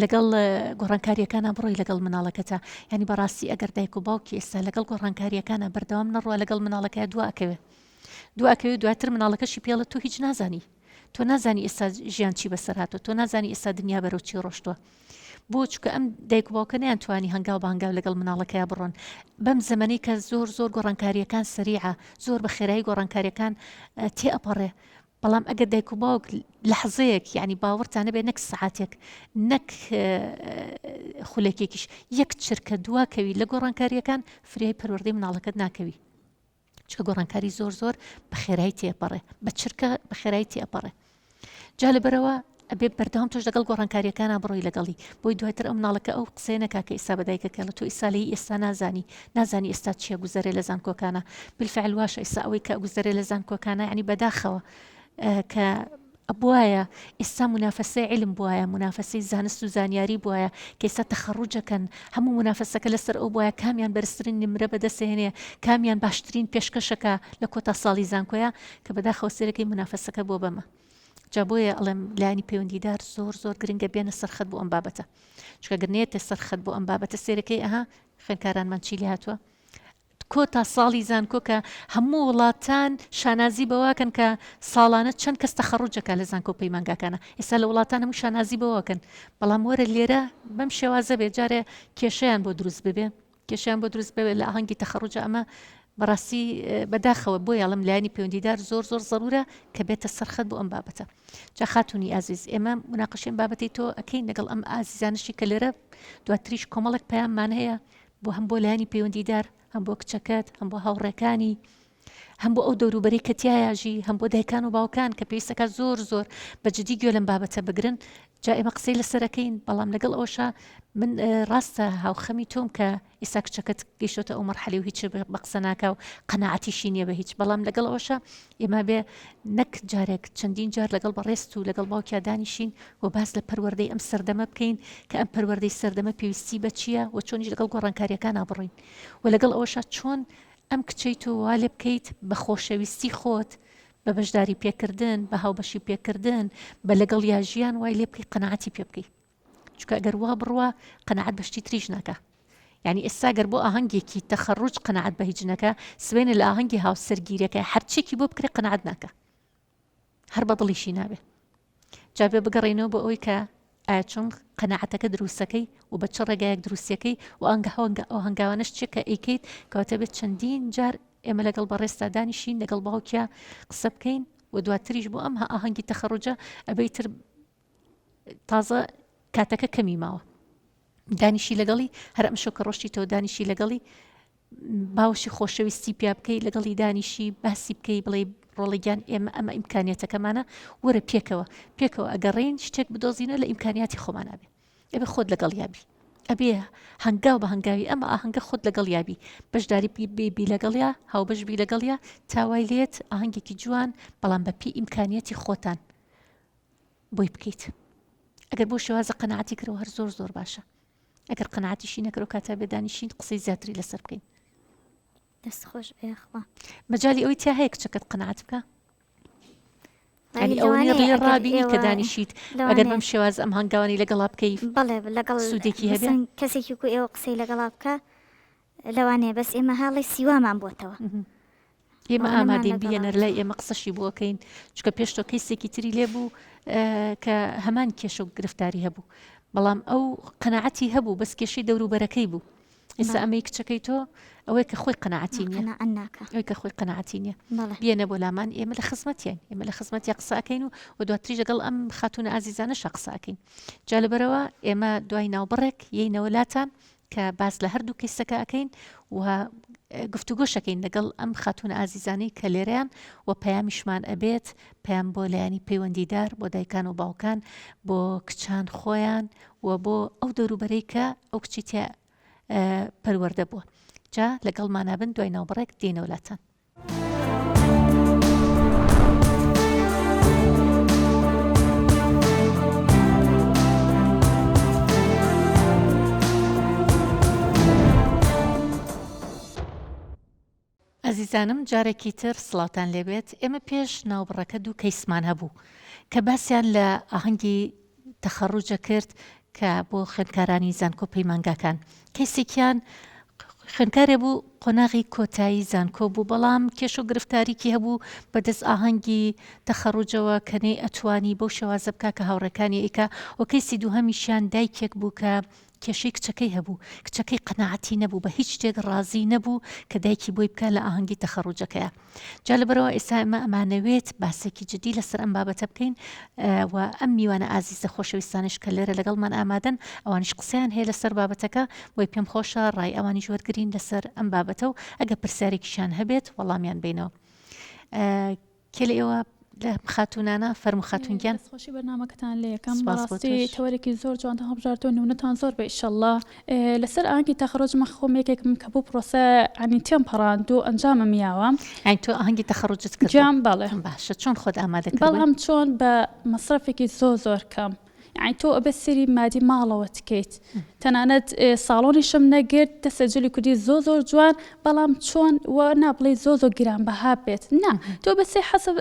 لەگەڵ گۆڕانکاریەکانە بڕۆی لەگەڵ مناڵەکەتە ینی بەڕاستی ئەگەر دایک و باوکی ئێستا لەگەڵ گۆڕانکاریەکانە بەردەوام نەڕوە لەگەڵ مناڵەکەی دواکەوێت دواتر مناڵەکەشی پێڵە تۆ هیچ نازانی تۆ نازانی ئێستا ژیان چی بەسەر هاتۆ تۆ نازانی ئێستا دنیا بەرەو چی ڕۆشتووە بۆ چکە ئەم دایک و باوکە نەیانتوانی هەنگاو بەهەنگاو لەگەڵ مناڵەکەیە بڕۆن بەم زەمەنەی کە زۆر گۆڕانکاریەکان سریعە زۆر بە خێرایی گۆڕانکاریەکان تێ ئەپەڕێ بەڵام ئەگەر دایک و باوک لەحزەیەک یعنی باوەڕتانە بێ نەک سعاتێک نەک خولێکێکیش یەک چرکە دواکەوی لە گۆڕانکاریەکان فریای پەروەردەی مناڵەکەت ناکەوی چکە گۆڕانکاری زۆر بە خێرایی تێپەڕێ بە چرکە بە خێرایی تێپەڕێ جا لەبەرەوە ئەبێ بەردەوام تۆش لەگەڵ گۆڕانکاریەکانە بڕۆی لەگەڵی بۆی دواتر ئەو مناڵەکە ئەو قسەی نەکا کە ئێستا بەدایکەکە لە تۆ ئیسالی ئێستا نازانی ئێستا چیە گوزەرێ لە زانکۆکانە بالفعل واشە ئێستا ئەوەی کە گوزەرێ لە زانکۆکانە ینی بەداخەوە کە بواە ئێستا منافەسەی علم بواە منافەسەی زانست و زانیاری بواە کە ئێستا تەخەڕوجەکەن هەموو منافەسەکە لەسەر ئەو بواە کامیان بەرزترین نمرە بەدەستێنێ کامیان باشترین پێشکەشەکە لە کۆتا ساڵی زانکۆیە کە بەداخەوە سێرەکەی منافەسەکە بۆ بەمە جا بۆیە ئەڵێم لایانی پەیوەندیدار زۆر گرنگە بێنە سەرخەت بۆ ئەم بابەتە چکە گرنێتە سەرخەت بۆ ئەم بابەتە سێرەکەی ئەها خوێنکارانمان چی لێ هاتووە کۆتا ساڵی زانکۆ کە هەموو وڵاتان شانازی بەواکەن کە ساڵانە چەند کەس تەخەڕوجەکە لە زانکۆ پەیمانگاکانە ئێستا لە وڵاتان هەموو شانازی بەواکەن بەڵام وەرە لێرە بەم شێوازە بێ جارێ کێشەیان بۆ دروست ببێ لە ئاهەنگی تەخەڕوجە ئەمە بەڕاستی بەداخەوە بۆ یاڵم لایانی پەیوەندیدار زۆر زەرورە کە بێتە سەرخەت بۆ ئەم بابەتە جا خاتونی ئازیز ئێمە مناقەشەی بابەتی تۆ ئەکەین لەگەڵ ئەم ئازیزانشی کە لێرە دواتریش کۆمەڵێک پەیاممان هەیە بۆ هەم بۆ لایانی پەیوەندیدار هەم بۆ کچەکەت هەم بۆ هاوڕێکانی هەم بۆ ئەو دەوروبەری کەتیایژی هەم بۆ دایکان و باوکان کە پێویستەکە زۆر بەجددی گوێ لەم بابەتە بگرن جا ئێمە قسەی لەسەرەکەین بەڵام لەگەڵ ئەوشە من ڕاستە هاوخەمی تۆم کە ئێستا کچەکەت گەیشتۆتە ئەو مەرحەلەی و هیچ بە قسە ناکا و قەناعەتیشی نییە بە هیچ بەڵام لەگەڵ ئەوشە ئێمە بێ نەک جارێک چەندین جار لەگەڵ بەڕێست و لەگەڵ باوکیا دانیشین و باس لە پەروەردەی ئەم سەردەمە بکەین کە ئەم پەروەردەی سەردەمە پێویستی بە چییە و چۆنیش لەگەڵ گۆڕانکاریەکان نابڕین و لەگەڵ ئەوشە چۆن ئەم کچەی تۆ وا لێ بکەیت بە خۆشەویستی خۆت بە بەشداری پێکردن بە هاوبەشی پێکردن بە لەگەڵ یاژیان وای لێ بکەی قەناعەتی پێ بکەی چکە ئەگەر وا بڕوە قەناعەت بەشتی تریش ناکە یعنی ئێستا گەر بۆ ئاهەنگێکی تەخەڕوج قەناعەت بە هیچ نەکە سوێنە لە ئاهەنگی هاوسەرگیریەکە هەرچێکی بۆ بکرێ قەناعەت ناکە هەر بە دڵیشی نابێ جا بێ بگەڕێنەوە بۆ ئەوی کە ئایا چۆن قەناعەتەکە دروستەکەی و بە چ ڕێگایەک دروستیەکەی و ئەو هەنگاوانش چێکە ئەیکەیت کەواتە بێت چەندین جار ئێمە لەگەڵ بەڕێستا دانیشین لەگەڵ باوکیا قسە بکەین و دواتریش بۆ ئەم ئاهەنگی تەخەڕوجە ئەبەیتر تازە کاتەکە کەمی ماوە دانیشی لەگەڵی هەر ئەم شەو کە ڕۆشتی تۆ دانیشی لەگەڵی باوشی خۆشەویستی پیا بکەی لەگەڵی دانیشی باسی بکەی بڵێ ڕۆڵەگیان ئێمە ئەمە ئیمکانیەتەکەمانە وەرە پێکەوە ئەگەڕێین شتێک بدۆزینە لە ئیمکانیاتی خۆمانابێ ئێبێ خۆت لەگەڵ یابی ئەبێ هەنگاو بە هەنگاوی ئەمە ئاهەنگە خۆت لەگەڵ یابی بەشداری بی لەگەڵیا هاو بەش بی لەگەڵیا تاوای لێت ئاهەنگێکی جوان بەڵام بە پێی ئیمکانیەتی خۆتان بۆی بکەیت. ئەگەر بۆ شێوازە قەناعەتی کردەوە هەر زۆر باشە. ئەگەر قەناعەتیشی نەکرۆ کاتا بێدانیشین قسەی زیاتری لەسەر بکەین. دەست خۆش بێخوا مەجای ئەوەی تیا هەیە کچەکەت قەناعەت بکە. ئەوەی ڕێ ڕابینی کە دانیشیت ئەگەر بەم شێواز ئەم هەنگاوانی لەگەڵا بکەیت بەڵێ لەگەڵ سوودێکی هەبێ کەسێکی کو ئێوە قسەی لەگەڵا بکە لەوانەیە بەس ئێمە هاڵی سیوامان بۆتەوە. ئێمە ئامادەین بێنەر لای ئێمە قسەشی بۆکەین چکە پێشتۆ کەیسێکی تری لێبوو کە هەمان کێشە و گرفتاری هەبوو بەڵام ئەو قەناعەتی هەبوو بەس کێشەی دەوروبەرەکەی بوو. ئێستا ئەمەی کچەکەی تۆ ئەوەی کە خۆی قەناعەتی نییە ئەوەی کە خۆی قەناعەتی نییە بێنە بۆ لامان ئێمە لە خزمەتیان ئێمە لە خزمەتی قساکەین و دواتری لەگەڵ ئەم خاتونە ئازیزانە شقساکەین. جا لەبەرەوە ئێمە دوای ناوبڕێک یەینەوەلاتان کە باس لە هەردوو کەیسەکە ئەەکەین و گفتوگۆشەکەین لەگەڵ ئەم خاتونە ئازیزانەی کە لێرەیان و پەیامیشمان ئەبێت پەیام بۆ لایانی پەیوەندیدار بۆ دایکان و باوکان بۆ کچان خۆیان و بۆ ئەو دەوروبەرەی کە ئەو کچیتە پەروەردە بووە. جا لەگەڵمانابن دوای ناوبڕێک دێنەوەلاتان. ئەزیزانم جارێکی تر سڵاتان لێبێت ئێمە پێش ناوبڕەکە دوو کەیسمان هەبوو کە باسییان لە ئاهەنگی تەخەڕوجە کرد کە بۆ خوێندکارانی زانکۆ پەیمانگاکان کەیسێکیان خوێندکارێ بوو قۆناغی کۆتایی زانکۆ بوو بەڵام کێش و گرفتاریکی هەبوو بەدەست ئاهەنگی تەخەڕوجەوە کەنەی ئەتوانی بەو شێوازە بکە کە هاوڕەکانی ئیکا و کەیسی دووهەمیشیان دایکێک بوو کە کێشەی کچەکەی هەبوو کچەکەی قەناعەتی نەبوو بە هیچ شتێک ڕازی نەبوو کە دایکی بۆی بکە لە ئاهەنگی تەخەڕوجەکەیە. جا لەبەرەوە ئێستا ئێمە ئەمانەوێت باسێکی جدی لەسەر ئەم بابەتە بکەین و ئەم میوانە ئازیزە خۆشەویستانش کە لێرە لەگەڵمان ئامادەن ئەوانش قسەیان هەیە لەسەر بابەتەکە بۆی پێم خۆشە ڕای ئەوانی وەرگرین لەسەر ئەم بابەتە و ئەگە پرسیارێکیشان هەبێت وەڵامیان بینەوە. کێ لە ئێوە لە خاتونانە فەرمو خاتونگیان خۆشی بەرنامەکەتان لێ یەکەم بەڕاستی تەوەرێکی زۆر جوانتان هەبژاردۆ نونەتان زۆر بە ئیشەڵڵا لەسەر ئاهەنگی تەخەڕوجمە خۆم یەکێکم کە بوو پرۆسە عنی تێم پەڕاند و ئەنجامە میاوە ئەین تۆ ئاهەنگی تەخەڕوجت کرد جام بەڵێ باشە چۆن خۆت ئامادە کرد بەڵام چۆن بە مەصرفێکی زۆر کەم یعنی تۆ ئەبێ سری مادی ماڵەوە تکەیت تەنانەت ساڵۆنیشم نەگرت دەسەجلی کوردی زۆر جوان بەڵام چۆن و نابڵێ زۆر گرانبەها بێت نا تۆ بەسێ حەسب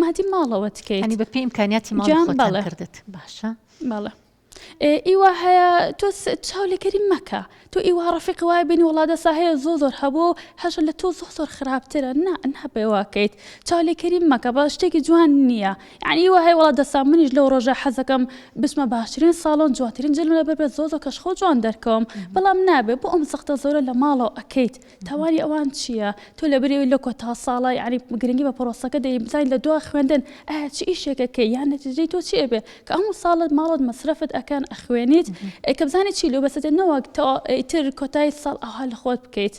مادی ماڵەوە تکەیت ینی بە پێی ئیمکانیاتی ماڵ خۆتان کردت باشە بەڵێ ئیوا هەیە تۆ چاولێکەری مەکە تۆ ئیوا ڕەفیق وای بینی وڵادە سا هەیە زۆر هەبوو هەژە لە تۆ زۆر خراپترە نەبێ واکەیت چاولێکەری مەکە بە شتێکی جوان نییە یعنی ئیوا هەیە وڵات دەسا منیش لەو ڕۆژە حەزەکەم بسمە باشترین ساڵۆن جواترین جلم لەبەر بێت زۆر کەشخۆ جوان دەرکەوم بەڵام نابێ بۆ ئەم سەختە زۆرە لە ماڵەوە ئەکەیت تاوانی ئەوان چییە تۆ لە بەرێوی لە کۆتا ساڵە یعنی گرنگی بە پرۆسەکە دەی بزانین لە دوا خوێندن چ ئیشێکەکەی یان نەتیجەی تۆ چی ئەبێ کە هەموو ساڵت ماڵت مەصرفت ئەکەن ئەخوێنیت کە بزانێت چی لێ بەسەدێت نەوەک تر کۆتایی ساڵ ئەوها لە خۆت بکەیت.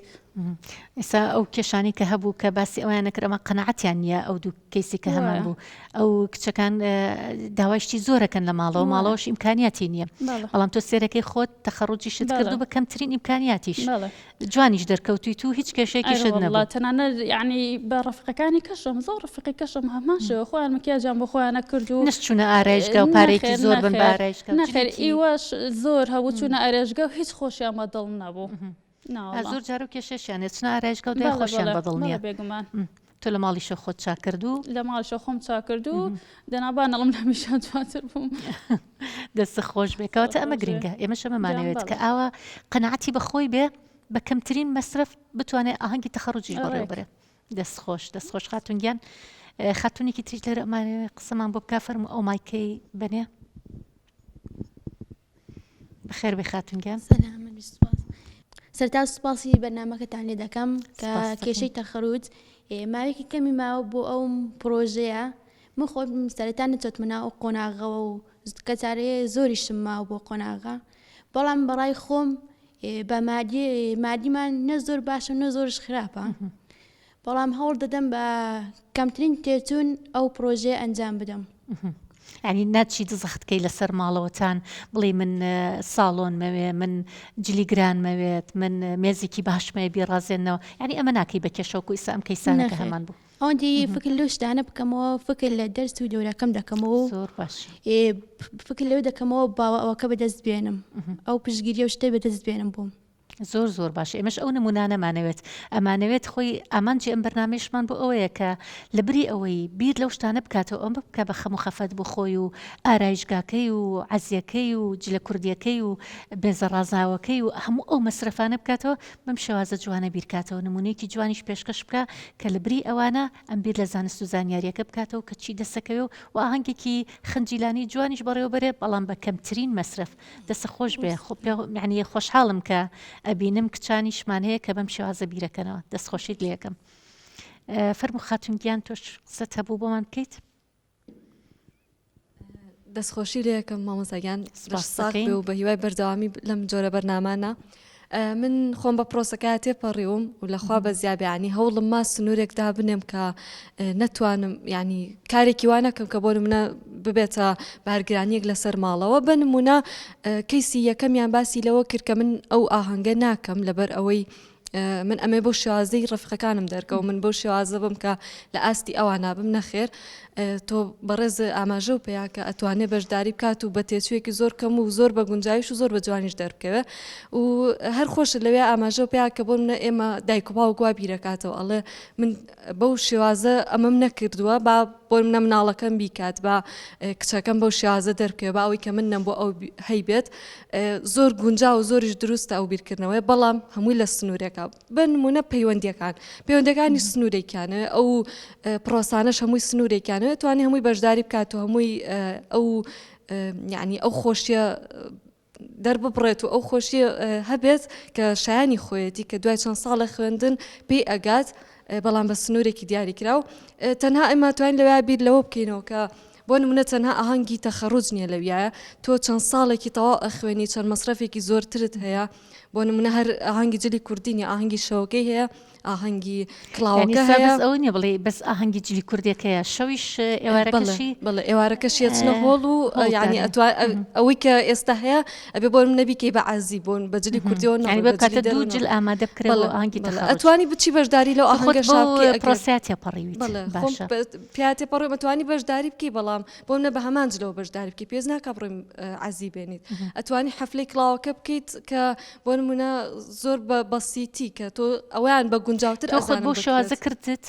ئێستا ئەو کێشانی کە هەبوو کە باسی ئەویان نەکرد ئەمە قەنەعەتیان نییە ئەو دوو کەیسی کە هەمان بوو ئەو کچەکان داوایشتی زۆرەکەن لە ماڵەوەش ئیمکانیاتی نییە بەڵام تۆ سێرەکەی خۆت تەخەڕوجیشت کردو بە کەمترین ئیمکانیاتیش جوانیش دەرکەوتوی تو هیچ کێشێکیشت نەبوو تەنانەت یعنی بە ڕەفیقەکانی کەشم زۆر ڕەفیقی کەشم هەماشەوە خۆیان مکیاجان بۆ خۆیانە کرد و نەچوونە ئارایشگا و پارێکی زۆر بن بە ئارایشگا نەخێر ئیوەش زۆر هەبوو چوونە ئارێژگە و هیچ خۆشیان بە دڵ نەبوو. زۆر جار و کێشەشیانێت چنە ئارایشگە و دوای خۆشیان بەدڵ نییە بێگومان تۆ لە ماڵیشە خۆت چاکردو لە ماڵیشە خۆم چاکردو دەنابان ئەڵم لەمیشان جواتر بووم دەستە خۆش بێکەوەتە ئەمە گرنگە ئێمە شەمەمانەوێت کە ئاوا قەنەعەتی بەخۆی بێ بە کەمترین مەصرف بتوانێت ئاهەنگی تەخەڕوجیش بەڕێوەبرێ دەستخۆش خاتونگیان خاتونێکی تریش لێرە ئەمانەوێت قسەمان بۆ بکە فەرموو ئەو مایکەی بنێ بەخێر بێ خاتونگیان سەرتا سوپاسی بەرنامەکەتان لێ دەکەم کە کێشەی تەخەڕوج ماوەیەکی کەمی ماوە بۆ ئەو پرۆژەیە من خۆ سەرەتا نەچۆتمە ناو قۆناغەوە و کەچارەیە زۆریشم ماوە بۆ قۆناغا بەڵام بەڕای خۆم بە مادیمان نە زۆر باشە نە زۆرش خراپە بەڵام هەوڵ دەدەم بە کەمترین تێچوون ئەو پرۆژەیە ئەنجام بدەم. ینی ناچی دزەختکەی لەسەر ماڵەوەتان بڵێ من ساڵۆن مەوێ من جلیگران مەوێت من مێزێکی باشمەیە بیڕازێنەوە ینی ئەمە ناکەی بە کێشەوە کویسە ئەم کەیسانەکە هەمان بوو ئەوەندی فکر لەو شتانە بکەمەوە فکر لە دەرس و جۆرەکەم دەکەمەوە زۆر باش فکر لەوە دەکەمەوە باوە ئەوەکە بەدەست بێنم ئەو پشگیری و شتەی بەدەست بێنم بووم زۆر باش ئێمەش ئەو نمونانەمانەوێت ئەمانەوێت خۆی ئامانجی ئەم بەرنامەیشمان بۆ ئەوەیە کە لە بری ئەوەی بیر لەو شتانە بکاتەوە ئەم بکە بە خەم و خەفەت بۆ خۆی و ئارایشگاکەی و عەزیەکەی و جلە کوردیەکەی و بێزەڕازاوەکەی و هەموو ئەو مەسرفانە بکاتەوە بەم شێوازە جوانە بیرکاتەوە نمونەیەکی جوانیش پێشکەش بکە کە لە بری ئەوانە ئەم بیر لە زانست و زانیاریەکە بکاتەوە کە چی دەسەکەوێ و ئاهەنگێکی خنجیلانی جوانیش بەڕێوەبەرێ بەڵام بە کەمترین مەسرف دەسە خۆش بێ یعنی خۆشحاڵم کە ئەبینم کچانیشمان هەیە کە بەم شێوازە بیرەکەنەوە دەستخۆشیت لێ یەکەم فەرموو خاتونگیان تۆش قسەت هەبوو بۆمان بکەیت دەستخۆشی لێ یەکەم مامۆستاگیان ساق بێ و بە هیوای بەردەوامی لەم جۆرە بەرنامانە من خۆم بە پرۆسەکە تێپەڕیوم و لەخوا بە زیابیانی هەوڵم ما سنوورێکدا بنێم کە نەتوانم ینی کارێکی وانەکەم کە بۆ منە ببێتە بارگرانیەک لەسەر ماڵەوە بە نمونە کەیسی یەکەمیان باسی لەوە کرد کە من ئەو ئاهەنگە ناکەم لەبەر ئەوەی من ئەمێ بۆ شێوازەی ڕەفقەکانم دەرکەوە من بۆ شێوازە بم کە لە ئاستی ئەوان نابم نەخێر تۆ بەڕێز ئاماژە و پێیا کە ئەتوانێت بەشداری بکات و بە تێچوویەکی زۆر کەم و زۆر بە گونجایش و زۆر بە جوانیش دەربکەوێت و هەر خۆشە لەوێ ئاماژە و پێیا کە بۆ منە ئێمە دایک و باوک وا بیرەکاتەوە ئەڵێ من بەو شێوازە ئەمەم نەکردووە با بۆ منە مناڵەکەم بیکات با کچەکەم بەو شێوازە دەربکەوە با ئەوەی کە من نەم بۆ ئەو هەیبێت زۆر گونجا و زۆریش دروستە ئەو بیرکردنەوەی بەڵام هەمووی لە سنوورێکە بە نمونە پەیوەندیەکانی سنوورێکیانە ئەو پرۆسانەش هەمووی سنوورێکیانە توانێت هەمووی بەشداری بکات و هەمووی ئەو یعنی ئەو خۆشیە دەرببڕێت و ئەو خۆشیە هەبێت کە شایانی خۆیەتی کە دوای چەند ساڵە خوێندن پێی ئەگات بەڵام بە سنوورێکی دیاریکرا و تەنها ئەمە توانین لەوێ بیر لەوە بکەینەوە کە بۆ نمونە تەنها ئاهەنگی تەخەڕوج نییە لەویایە تۆ چەند ساڵێکی تەواو ئەخوێنی چەند مەسرەفێکی زۆرترت هەیە بۆ نمونە هەر ئاهەنگی جلی کوردینی ئاهەنگی شەوەکەی هەیە ئاهەنگی کڵاوەکە هەیە ئەو نیە بڵێ بەس ئاهەنگی جلی کوردیەکەیە شەویش ئێوارەکەشی بڵێ ئێوارەکەشی ئەچنە هۆڵ و یعنی ئەوەی کە ئێستا هەیە ئەبێ بۆ نەبیکەی بە عەزی بۆن بە جلی کوردیەوە بکاتە دوو جل ئامادە بکرێت ئاهەنگی تەخەڕوج ئەتوانی بچی بەشداری لەو ئاهەنگە شاپکەی پرۆسیاتێ پەڕیویت پیاتێ پەڕۆی مەتوانی بەشداری بکەی بەڵام بۆ منە بە هەمان جلەوە بەشداری بکەی پێز ناکە بڕۆی عەزی بێنیت ئەتوانی حەفلەی کڵاوەکە بکەیت کە بۆ نمونە زۆر بە بەسیتی کە تۆ ئەویان بە گونجاوتر ئەزانم بۆ شێوازە کردت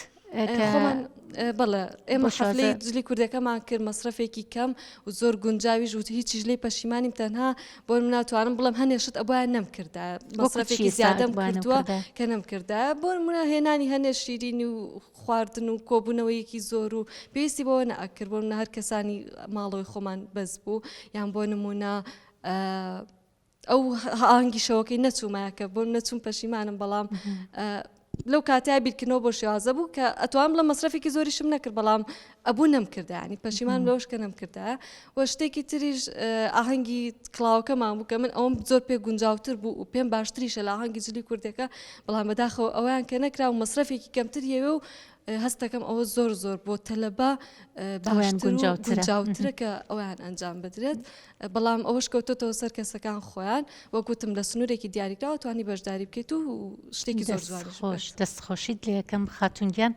بەڵێ ئێمە حەفلەی جلی کوردەکەمان کرد مەسرەفێکی کەم و زۆر گونجاویش و هیچ ژلەی پەشیمانیم تەنها بۆ من ناتوانم بڵم هەنێشت ئەویان نەمکردا مەسرەفێکی زیادەم کردووە کە نەمکردا بۆ منە هێنانی هەنێ شیرینی و خواردن و کۆبوونەوەیەکی زۆر و پێویستی بۆ نەئەکرد بۆ منە هەر کەسانی ماڵەوەی خۆمان بەس بوو یان بۆ نمونە ئەو ئاهەنگی شەوەکەی نەچوومایەکە بۆ نەچوون پەشیمانم بەڵام لەو کاتیا بیرکردنەوە بۆ شێوازە بوو کە ئەتوانم لە مەسرەفێکی زۆریشم نەکرد بەڵام ئەبوو نەمکردا ینی پەشیمان لەوش کە نەمکردا وە شتێکی تریش ئاهەنگی کڵاوەکەمان بوو کە من ئەوم زۆر پێ گونجاوتر بوو و پێم باشتریشە لە ئاهەنگی جلی کوردەکە بەڵام بەداخەوە ئەویان کە نەکرا و مەسرەفێکی کەمتر یەوێ و هەستەکەم ئەوە زۆر بۆ تەلەبە گونجاوترە کە ئەویان ئەنجام بدرێت بەڵام ئەوەش کەوتۆتەوە سەر کەسەکان خۆیان وەکوتم لە سنوورێکی دیاریکراوە توانی بەشداری بکەیت و شتێکی زۆر خۆش دەستخۆشیت لێ یەکەم خاتونگیان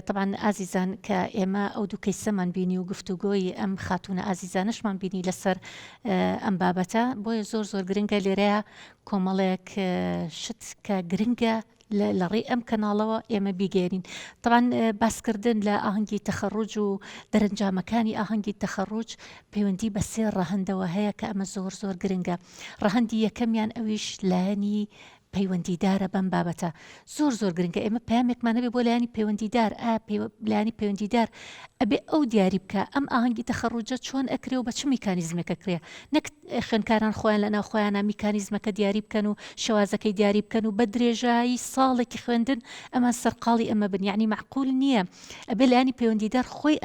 طبعا ئازیزان کە ئێمە ئەو دوو کەیسەمان بینی و گفتوگۆی ئەم خاتونە ئازیزانشمان بینی لەسەر ئەم بابەتە بۆیە زۆر گرنگە لێرەیە کۆمەڵێک شت کە گرنگە لە ڕێی ئەم کەناڵەوە ئێمە بیگەێنین طبعا باسکردن لە ئاهەنگی تەخەڕوج و دەرەنجامەکانی ئاهەنگی تەخەڕوج پەیوەندی بە سێ ڕەهەندەوە هەیە کە ئەمە زۆر گرنگە ڕەهەندی یەکەمیان ئەویش لایەنی پەیوەندیدارە بەم بابەتە زۆر گرنگە ئێمە پامێکمانەبێ بۆ لایانی پەیوەندیدار لایانی پەیوەندیدار ئەبێ ئەو دیاری بکە ئەم ئاهەنگی تەخەڕوجە چۆن ئەکرێ و بە چ میکانیزمێکە کرێ نەک خوێنکاران خۆیان لە ناو خۆیانە میکانیزمەکە دیاری بکەن و شێوازەکەی دیاری بکەن و بە درێژایی ساڵێکی خوێندن ئەمە سەرقاڵی ئەمە بن یعنی معقول نییە ئەبێ لایانی پەیوەندیدار خۆی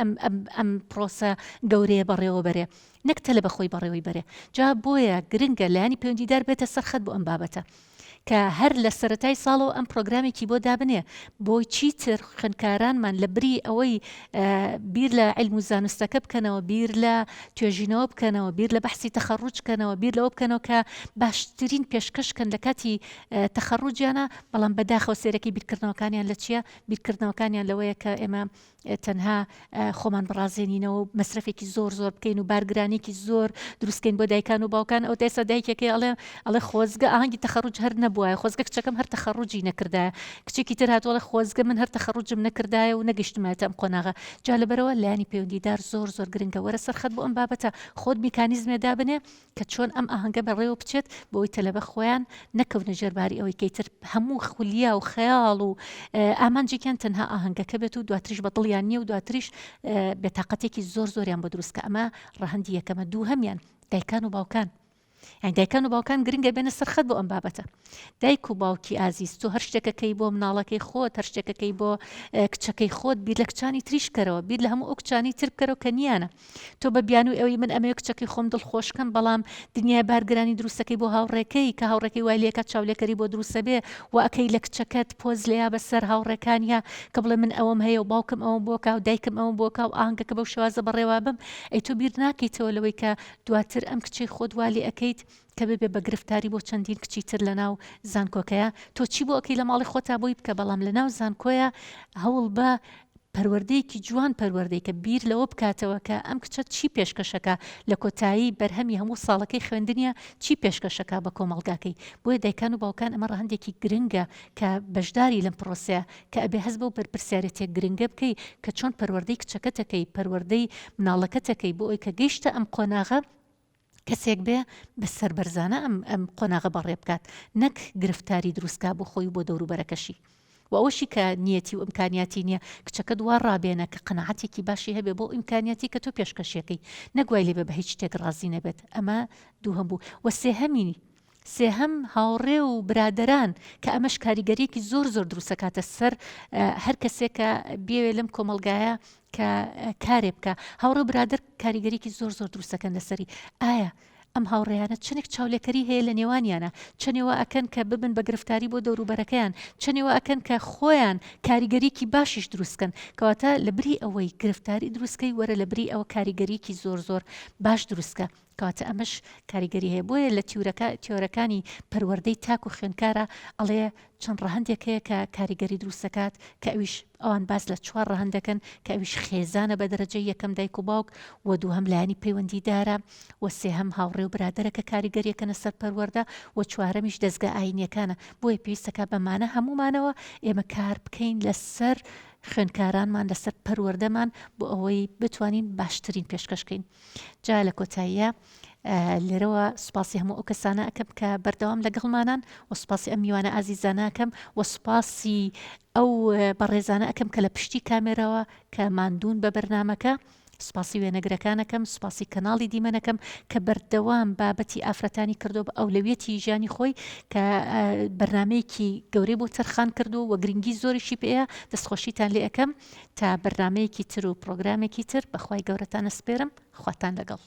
ئەم پرۆسە گەورەیە بەڕێوە بەرێ نەک تەلە بە خۆی بەڕێوەی بەرێ جا بۆیە گرنگە لایانی پەیوەندیدار بێتە سەرخەت بۆ ئەم بابەتە کە هەر لە سەرەتای ساڵەوە ئەم پرۆگرامێکی بۆ دابنێ بۆی چیتر خوێندکارانمان لە بری ئەوەی بیر لە عیلم و زانستەکە بکەنەوە، بیر لە توێژینەوە بکەنەوە، بیر لە بەحسی تەخەڕوج بکەنەوە، بیر لەوە بکەنەوە کە باشترین پێشکەشکن لە کاتی تەخەڕوجیانە، بەڵام بەداخەوە سێرەکەی بیرکردنەوەکانیان لە چییە؟ بیرکردنەوەکانیان لەوەیە کە ئێمە تەنها خۆمان بڕازێنینەوە و مەسرفێکی زۆر بکەین و بارگرانێکی زۆر دروستکەین بۆ دایکان و باوکان. ئەو دەسە دایکێکی ئەڵێ خۆزگە ئاهەنگی تەخەڕوج هەر نەبووە، خۆزگە کچەکەم هەر تەخەڕوجی نەکردایە، کچێکی تر هاتووەڵێ خۆزگە من هەر تەخەڕوجم نەکردایە و نەگەیشتمایەتە ئەم قۆناغە. جا لەبەرەوە لایانی پەیوەندیدار زۆر گرنگە، وەرە سەرخەت بۆ ئەم بابەتە، خۆت میکانیزمێ دابنێ کە چۆن ئەم ئاهەنگە بەڕێوە بچێت بۆی تەلەبە خۆیان نەکەونە ژێرباری ئەوەی کەیتر هەموو خولیا و خەیاڵ و ئامانجێکیان تەنها ئاهەنگەکە بێت و دواتریش بەدڵیان نییە و دواتریش بێتاقەتێکی زۆریان بۆ دروستکە. ئەمە ڕەهەندی یەکەمە. دووهەمیان دایکان و باوکان، یعنی دایکان و باوکان گرنگە بێنە سەرخەت بۆ ئەم بابەتە. دایک و باوکی ئازیز، تۆ هەر شتێکەکەی بۆ مناڵەکەی خۆت، هەر شتێکەکەی بۆ کچەکەی خۆت، بیر لە کچانی تریش کەرەوە، بیر لە هەموو ئەو کچانی تر بکەرەوە کە نیانە. تۆ بە بیانووی ئەوەی من ئەمەیە کچەکەی خۆم دڵخۆشکەم، بەڵام دنیای بارگرانی دروستەکەی بۆ هاوڕێکەی کە هاوڕێکەی وای لێکات چاولێکەری بۆ دروستە بێ و ئەکەی لە کچەکەت پۆز لێیا بەسەر هاوڕێکانیا کە بڵێ من ئەوەم هەیە و باوکم ئەوم بۆکە و دایکم ئەوم بۆکە و ئاهەنگەکە بەو شێوازە بەڕێوا بم. ئەی تۆ بیر ناکەیتەوە لەوەی کە دواتر ئەم کچەی خۆت والی ئەەکەیت کە ببێ بە گرفتاری بۆ چەندین کچی تر لە ناو زانکۆکەیە. تۆ چی بۆ ئەەکەی لە ماڵی خۆتا بۆی بکە، بەڵام لە ناو زانکۆیە هەوڵ بە پەروەردەیەکی جوان پەروەردەی کە بیر لەوە بکاتەوە کە ئەم کچە چی پێشکەشەکە لە کۆتایی بەرهەمی هەموو ساڵەکەی خوێندنیە، چی پێشکەشەکە بە کۆمەڵگاکەی. بۆیە دایکان و باوکان ئەمە ڕەهەندێکی گرنگە کە بەشداری لەم پرۆسەیە کە ئەبێ هەست بە و پرسیارەتێک گرنگە بکەی کە چۆن پەروەردەی کچەکەتەکەی، پەروەردەی مناڵەکەتەکەی بۆ ئەوی کە گەیشتە ئەم قۆناغە کەسێک بێ بە سەربەرزانە ئەم قۆناغە بەڕێ بکات، نەک گرفتاری دروستکە بۆ خۆی بۆ دەوروبەرەکەشی. و ئەوەشی کە نیەتی و ئیمکانیاتی نییە کچەکە دووار ڕابێنە کە قەنەعەتێکی باشی هەبێ بۆ ئیمکانیاتی کە تۆ پێشکەشیەکەی، نەگوای لێبێ بە هیچ شتێک ڕازی نەبێت. ئەمە دووهەم بوو. و سێهەم هاوڕێ و برادەران کە ئەمەش کاریگەریەکی زۆر دروستەکاتە سەر هەر کەسێکە بێوێ لەم کۆمەلگایە کە کارێ بکە. هاوڕێ و برادر کاریگەریەکی زۆر دروستەکەن لەسەری ئایا ئەم هاوڕێیانە چنێک چاولێکەری هەیە لە نێوانیانە، چنێوە ئەکەن کە ببن بە گرفتاری بۆ دەوروبەرەکەیان، چنێوە ئەکەن کە خۆیان کاریگەریەکی باشیش دروستکەن، کەواتە لە بری ئەوەی گرفتاری دروستکەی وەرە لە بری ئەوە کاریگەریەکی زۆر باش دروستکە. کەواتە ئەمەش کاریگەری هەیە. بۆیە لە تیۆرەکانی پەروەردەی تاک و خوێندکارە ئەڵێ چەند ڕەهەندێک هەیە کە کاریگەری دروستەکات کە ئەویش ئەوان باز لە 4 ڕەهەندەکەن کە ئەویش خێزانە بە دەرەجەی یەکەم دایک و باوک، و دووهەم لایانی پەیوەندیدارە، و سێهەم هاوڕێ و برادەرەکە کاریگەریەکەنە سەر پەروەردە، و چوارەمیش دەستگا ئاینیەکانە. بۆیە پێویستەکە بەمانە هەمومانەوە ئێمە کار بکەین لەسەر خوێندکارانمان، لەسەر پەروەردەمان بۆ ئەوەی بتوانین باشترین پێشکەشکەین. جا لە کۆتاییە لێرەوە سوپاسی هەموو ئەو کەسانە ئەەکەم کە بەردەوام لەگەڵمانان، و سوپاسی ئەم میوانە ئازیزانەکەم، و سوپاسی ئەو بەڕێزانە ئەەکەم کە لە پشتی کامێرەوە کە ماندوون بە بەرنامەکە، سوپاسی وێنەگرەکانەکەم، سوپاسی کەناڵی دیمەنەکەم کە بەردەوام بابەتی ئافرەتانی کردو بە ئەولەویەتی ژیانی خۆی کە بەرنمەیەکی گەورەی بۆ تەرخان کردو و گرنگی زۆریشی پێەیە. دەستخۆشیتان لێ ئەەکەم تا بەرنمەیەکی تر و پرۆگرامێکی تر بەخوای گەورەتان ئەسپێرم. خواتان لەگەڵ.